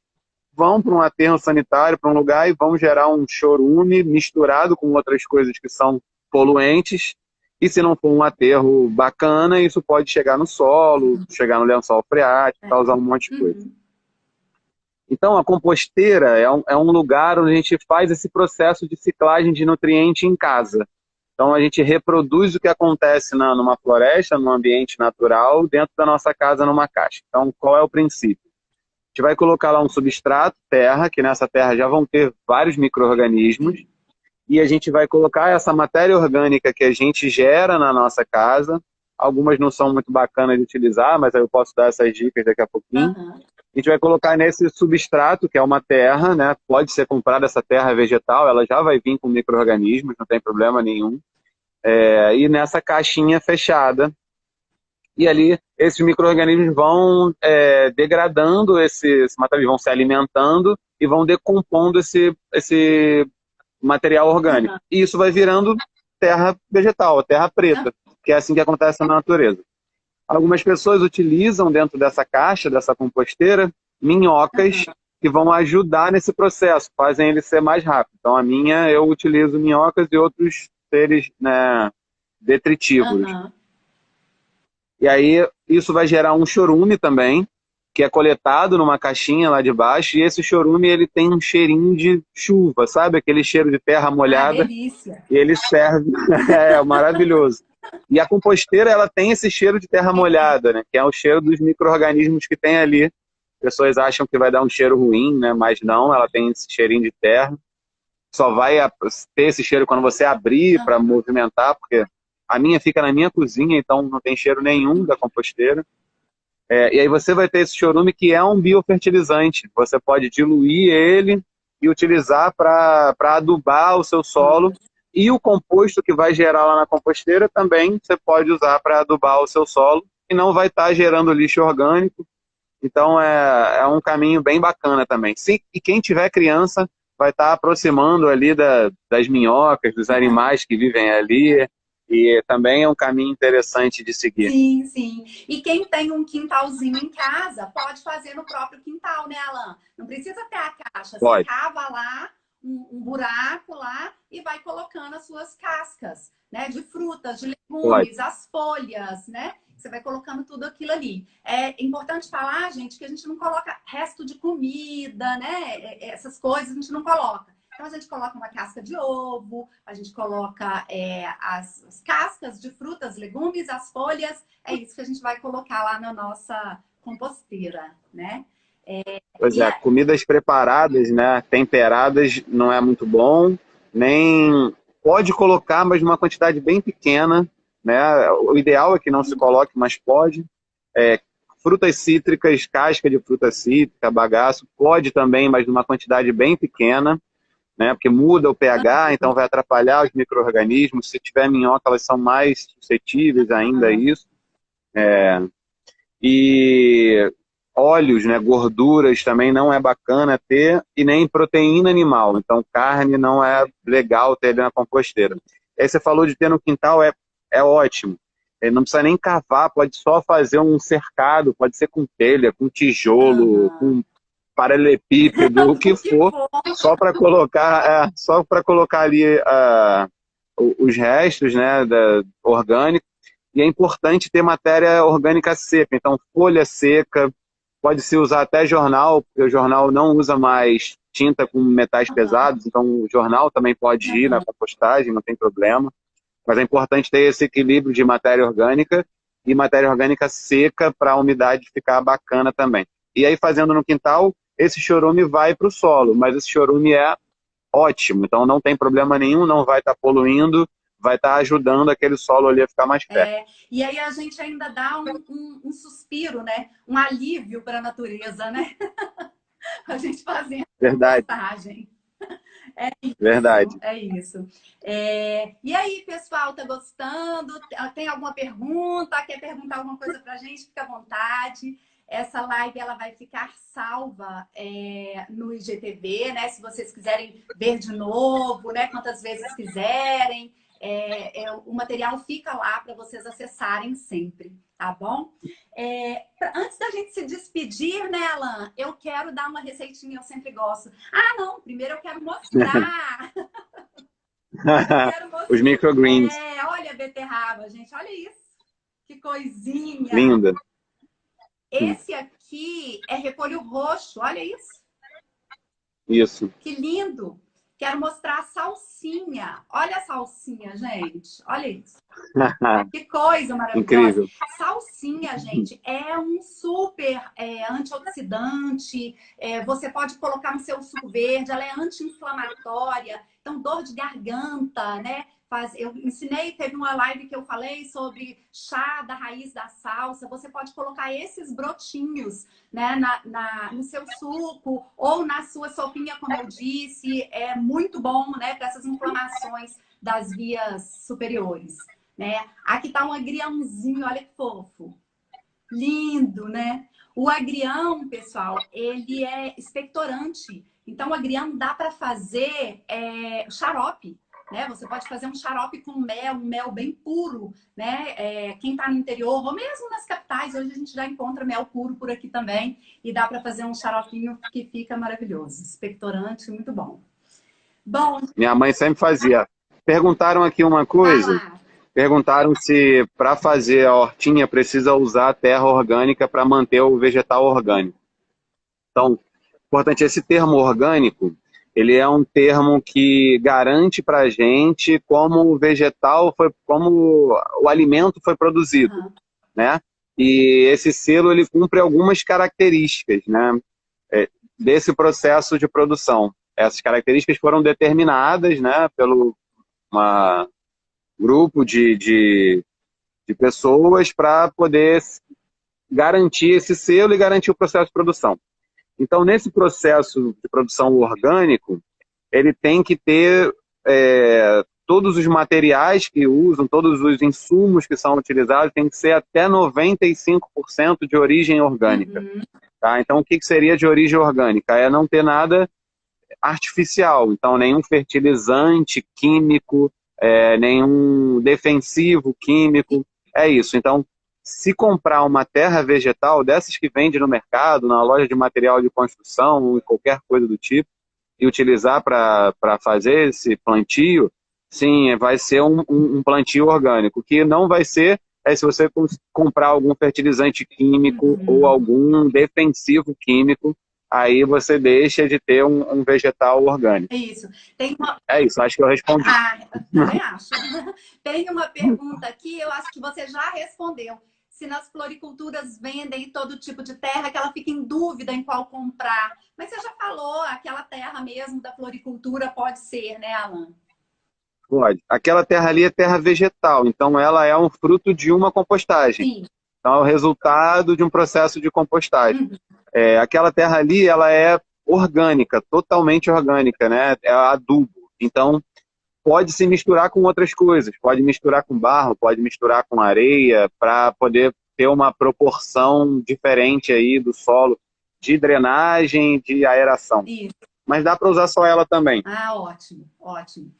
vão para um aterro sanitário, para um lugar e vão gerar um chorume misturado com outras coisas que são poluentes. E se não for um aterro bacana, isso pode chegar no solo, chegar no lençol freático, causar um monte de coisa. Uhum. Então, a composteira é um lugar onde a gente faz esse processo de ciclagem de nutriente em casa. Então, a gente reproduz o que acontece numa floresta, num ambiente natural, dentro da nossa casa, numa caixa. Então, qual é o princípio? A gente vai colocar lá um substrato, terra, que nessa terra já vão ter vários micro-organismos, e a gente vai colocar essa matéria orgânica que a gente gera na nossa casa. Algumas não são muito bacanas de utilizar, mas aí eu posso dar essas dicas daqui a pouquinho. Aham. A gente vai colocar nesse substrato, que é uma terra, né? Pode ser comprada essa terra vegetal, ela já vai vir com micro-organismos, não tem problema nenhum. E nessa caixinha fechada. E ali, esses micro-organismos vão degradando esse material, vão se alimentando e vão decompondo esse material orgânico. E isso vai virando terra vegetal, terra preta, que é assim que acontece na natureza. Algumas pessoas utilizam dentro dessa caixa, dessa composteira, minhocas que vão ajudar nesse processo, fazem ele ser mais rápido. Então, a minha, eu utilizo minhocas e outros seres, né, detritívoros. Aham. E aí, isso vai gerar um chorume também, que é coletado numa caixinha lá de baixo, e esse chorume, ele tem um cheirinho de chuva, sabe? Aquele cheiro de terra Ah, molhada, delícia. e ele serve, é maravilhoso. E a composteira, ela tem esse cheiro de terra molhada, né? Que é o cheiro dos micro-organismos que tem ali. Pessoas acham que vai dar um cheiro ruim, né? Mas não, ela tem esse cheirinho de terra. Só vai ter esse cheiro quando você abrir para movimentar, porque a minha fica na minha cozinha, então não tem cheiro nenhum da composteira. E aí você vai ter esse chorume que é um biofertilizante. Você pode diluir ele e utilizar para adubar o seu solo. E o composto que vai gerar lá na composteira também você pode usar para adubar o seu solo e não vai estar gerando lixo orgânico. Então é um caminho bem bacana também. E quem tiver criança vai estar aproximando ali das minhocas, dos animais que vivem ali. E também é um caminho interessante de seguir. Sim, sim. E quem tem um quintalzinho em casa, pode fazer no próprio quintal, né, Alan? Não precisa ter a caixa. Você Pode. cava lá, um buraco lá e vai colocando as suas cascas, né? De frutas, de legumes, as folhas, né? Você vai colocando tudo aquilo ali. É importante falar, gente, que a gente não coloca resto de comida, né? Essas coisas a gente não coloca. Então, a gente coloca uma casca de ovo, a gente coloca as cascas de frutas, legumes, as folhas. É isso que a gente vai colocar lá na nossa composteira, né? Pois é, comidas preparadas, né, temperadas, não é muito bom, nem pode colocar, mas numa quantidade bem pequena, né? O ideal é que não se coloque, mas pode. Frutas cítricas, casca de fruta cítrica, bagaço, pode também, mas numa quantidade bem pequena, né? Porque muda o pH, então vai atrapalhar os micro-organismos. Se tiver minhoca, elas são mais suscetíveis ainda a isso. E óleos, né, gorduras também não é bacana ter, e nem proteína animal. Então, carne não é legal ter ali na composteira. Aí você falou de ter no quintal, é ótimo. Não precisa nem cavar, pode só fazer um cercado, pode ser com telha, com tijolo, com paralelepípedo, o que for, só para colocar ali os restos, né, orgânicos. E é importante ter matéria orgânica seca, então folha seca, pode-se usar até jornal, porque o jornal não usa mais tinta com metais pesados, então o jornal também pode ir na compostagem, não tem problema. Mas é importante ter esse equilíbrio de matéria orgânica e matéria orgânica seca para a umidade ficar bacana também. E aí, fazendo no quintal, esse chorume vai para o solo, mas esse chorume é ótimo, então não tem problema nenhum, não vai estar poluindo, vai estar ajudando aquele solo ali a ficar mais fértil. E aí a gente ainda dá um suspiro, né? Um alívio para a natureza, né? A gente fazendo Verdade. postagem. Verdade. É isso. E aí, pessoal, tá gostando? Tem alguma pergunta? Quer perguntar alguma coisa pra gente? Fica à vontade. Essa live ela vai ficar salva no IGTV, né? Se vocês quiserem ver de novo, né? Quantas vezes quiserem. O material fica lá para vocês acessarem sempre, tá bom? Antes da gente se despedir, né, Alan? Eu quero dar uma receitinha, eu sempre gosto. Ah, não, primeiro eu quero mostrar. Eu quero Os mostrar. microgreens. Olha a beterraba, gente, olha isso. Que coisinha. Linda. Esse aqui é repolho roxo, olha isso. Isso. Que lindo. Quero mostrar a salsinha. Olha a salsinha, gente. Olha isso. Que coisa maravilhosa. Incrível. Salsinha, gente, é um super antioxidante. Você pode colocar no seu suco verde. Ela é anti-inflamatória. Então, dor de garganta, né? Eu ensinei, teve uma live que eu falei sobre chá da raiz da salsa. Você pode colocar esses brotinhos, né, no seu suco ou na sua sopinha, como eu disse. É muito bom, né, para essas inflamações das vias superiores. Né? Aqui tá um agriãozinho, olha que fofo. Lindo, né? O agrião, pessoal, ele é expectorante. Então, o agrião dá para fazer xarope. Né? Você pode fazer um xarope com mel, um mel bem puro. Né? Quem está no interior, ou mesmo nas capitais, hoje a gente já encontra mel puro por aqui também. E dá para fazer um xaropinho que fica maravilhoso. Expectorante, muito bom. Bom, Minha mãe sempre fazia. Perguntaram aqui uma coisa. Perguntaram se para fazer a hortinha precisa usar terra orgânica para manter o vegetal orgânico. Então, importante, esse termo orgânico, ele é um termo que garante para a gente como o vegetal foi, como o alimento foi produzido, né? E esse selo ele cumpre algumas características, né? Desse processo de produção. Essas características foram determinadas, né, pelo uma grupo de pessoas para poder garantir esse selo e garantir o processo de produção. Então, nesse processo de produção orgânico, ele tem que ter todos os materiais que usam, todos os insumos que são utilizados, tem que ser até 95% de origem orgânica. Tá? Então, o que seria de origem orgânica? É não ter nada artificial, então nenhum fertilizante químico, nenhum defensivo químico, é isso. Então, se comprar uma terra vegetal, dessas que vende no mercado, na loja de material de construção, e qualquer coisa do tipo, e utilizar para fazer esse plantio, sim, vai ser um plantio orgânico, que não vai ser se você comprar algum fertilizante químico ou algum defensivo químico, aí você deixa de ter um vegetal orgânico. É isso. É isso, acho que eu respondi. Eu também acho. Tem uma pergunta aqui, eu acho que você já respondeu. Se nas floriculturas vendem todo tipo de terra, que ela fica em dúvida em qual comprar. Mas você já falou, aquela terra mesmo da floricultura pode ser, né, Alan? Pode. Aquela terra ali é terra vegetal, então ela é um fruto de uma compostagem. Sim. Então é o resultado de um processo de compostagem. Aquela terra ali, ela é orgânica, totalmente orgânica, né? É adubo. Então, pode se misturar com outras coisas. Pode misturar com barro, pode misturar com areia, para poder ter uma proporção diferente aí do solo, de drenagem, de aeração. Isso. Mas dá para usar só ela também. Ótimo, ótimo.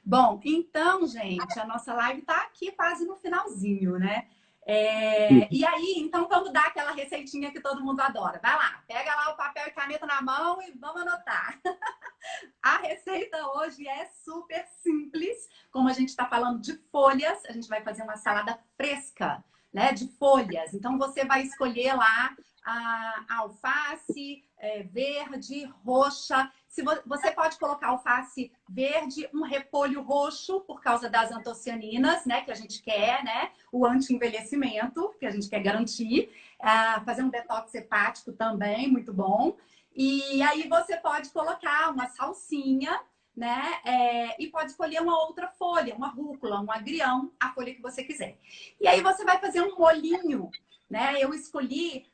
Bom, então, gente, a nossa live está aqui quase no finalzinho, né? E aí, então vamos dar aquela receitinha que todo mundo adora. Vai lá, pega lá o papel e caneta na mão e vamos anotar. A receita hoje é super simples. Como a gente está falando de folhas, a gente vai fazer uma salada fresca, né? De folhas. Então você vai escolher lá a alface verde, roxa. Você pode colocar alface verde, um repolho roxo, por causa das antocianinas, né? Que a gente quer, né? O anti-envelhecimento, que a gente quer garantir. Fazer um detox hepático também, muito bom. E aí você pode colocar uma salsinha, né? E pode escolher uma outra folha, uma rúcula, um agrião, a folha que você quiser. E aí você vai fazer um molhinho, né? Eu escolhi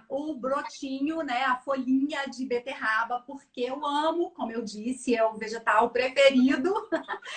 o brotinho, né, a folhinha de beterraba, porque eu amo, como eu disse, é o vegetal preferido.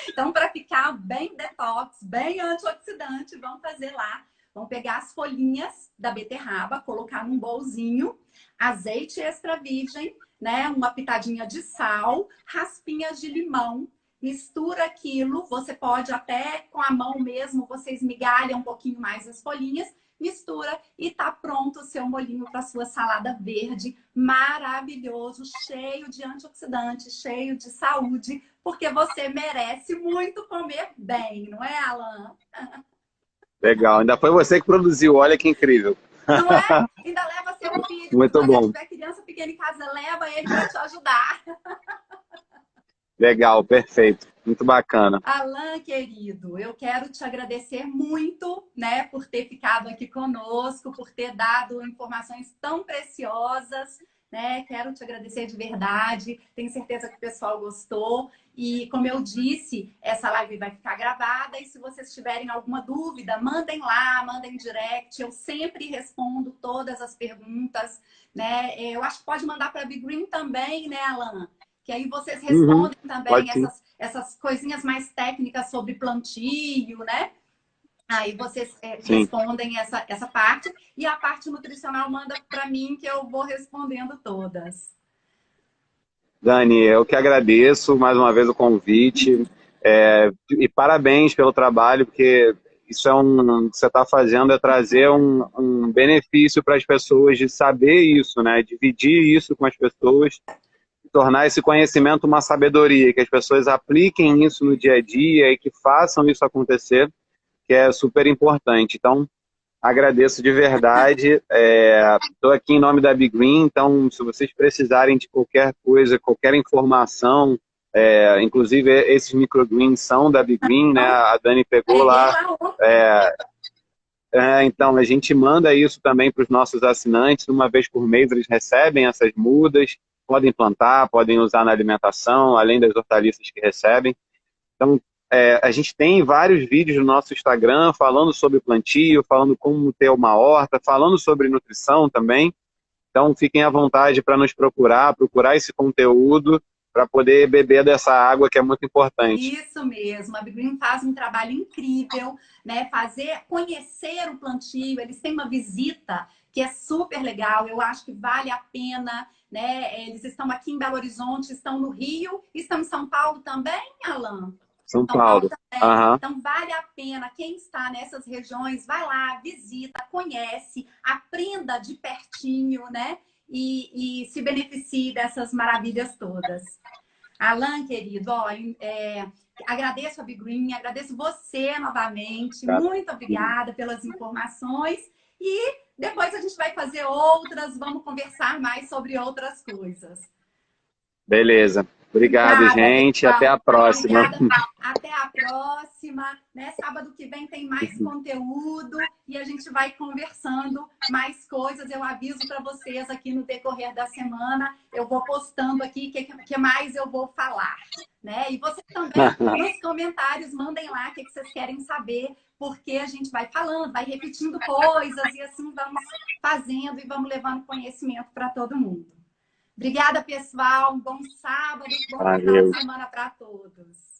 Então, para ficar bem detox, bem antioxidante, vamos fazer lá. Vamos pegar as folhinhas da beterraba, colocar num bolzinho, azeite extra virgem, né, uma pitadinha de sal, raspinhas de limão. Mistura aquilo, você pode até com a mão mesmo, você esmigalha um pouquinho mais as folhinhas, mistura e tá pronto o seu molhinho para sua salada verde, maravilhoso, cheio de antioxidantes, cheio de saúde, porque você merece muito comer bem, não é, Alan? Legal. Ainda foi você que produziu, olha que incrível. Não é? Ainda leva seu filho, se Muito você bom. tiver criança pequena em casa, leva ele para te ajudar. Legal, perfeito. Muito bacana. Alan, querido, eu quero te agradecer muito, né, por ter ficado aqui conosco, por ter dado informações tão preciosas, né? Quero te agradecer de verdade. Tenho certeza que o pessoal gostou. E como eu disse, essa live vai ficar gravada e se vocês tiverem alguma dúvida, mandem lá, mandem direct. Eu sempre respondo todas as perguntas, né? Eu acho que pode mandar para a Big Green também, né, Alan? Que aí vocês Uhum. respondem também Pode sim. essas coisinhas mais técnicas sobre plantio, né? Aí vocês Sim. respondem essa parte e a parte nutricional manda para mim que eu vou respondendo todas. Dani, eu que agradeço mais uma vez o convite e parabéns pelo trabalho, porque isso o que você está fazendo é trazer um benefício para as pessoas de saber isso, né? Dividir isso com as pessoas, tornar esse conhecimento uma sabedoria, que as pessoas apliquem isso no dia a dia e que façam isso acontecer, que é super importante. Então, agradeço de verdade. Estou aqui em nome da Big Green, então se vocês precisarem de qualquer coisa, qualquer informação, inclusive esses microgreens são da Big Green, né? A Dani pegou Peguei lá. lá ontem. Então a gente manda isso também para os nossos assinantes. Uma vez por mês eles recebem essas mudas, podem plantar, podem usar na alimentação, além das hortaliças que recebem. Então, a gente tem vários vídeos no nosso Instagram falando sobre plantio, falando como ter uma horta, falando sobre nutrição também. Então, fiquem à vontade para nos procurar esse conteúdo para poder beber dessa água que é muito importante. Isso mesmo, a Big faz um trabalho incrível, né? Conhecer o plantio, eles têm uma visita que é super legal, eu acho que vale a pena, né? Eles estão aqui em Belo Horizonte, estão no Rio, estão em São Paulo também, Alan? São São Paulo Paulo. também. Aham. Então, vale a pena. Quem está nessas regiões, vai lá, visita, conhece, aprenda de pertinho, né? E se beneficie dessas maravilhas todas. Alan, querido, ó, agradeço a Big Green, agradeço você novamente. Tá. Muito obrigada pelas informações. E depois a gente vai fazer outras, vamos conversar mais sobre outras coisas. Beleza. Obrigado, Obrigada, gente. Até pessoal. a próxima. Obrigada. Até a próxima. Né? Sábado que vem tem mais conteúdo e a gente vai conversando mais coisas. Eu aviso para vocês aqui no decorrer da semana. Eu vou postando aqui o que mais eu vou falar. Né? E vocês também, nos comentários, mandem lá o que vocês querem saber, porque a gente vai falando, vai repetindo coisas e assim vamos fazendo e vamos levando conhecimento para todo mundo. Obrigada, pessoal. Um bom sábado, bom final Valeu. de semana para todos.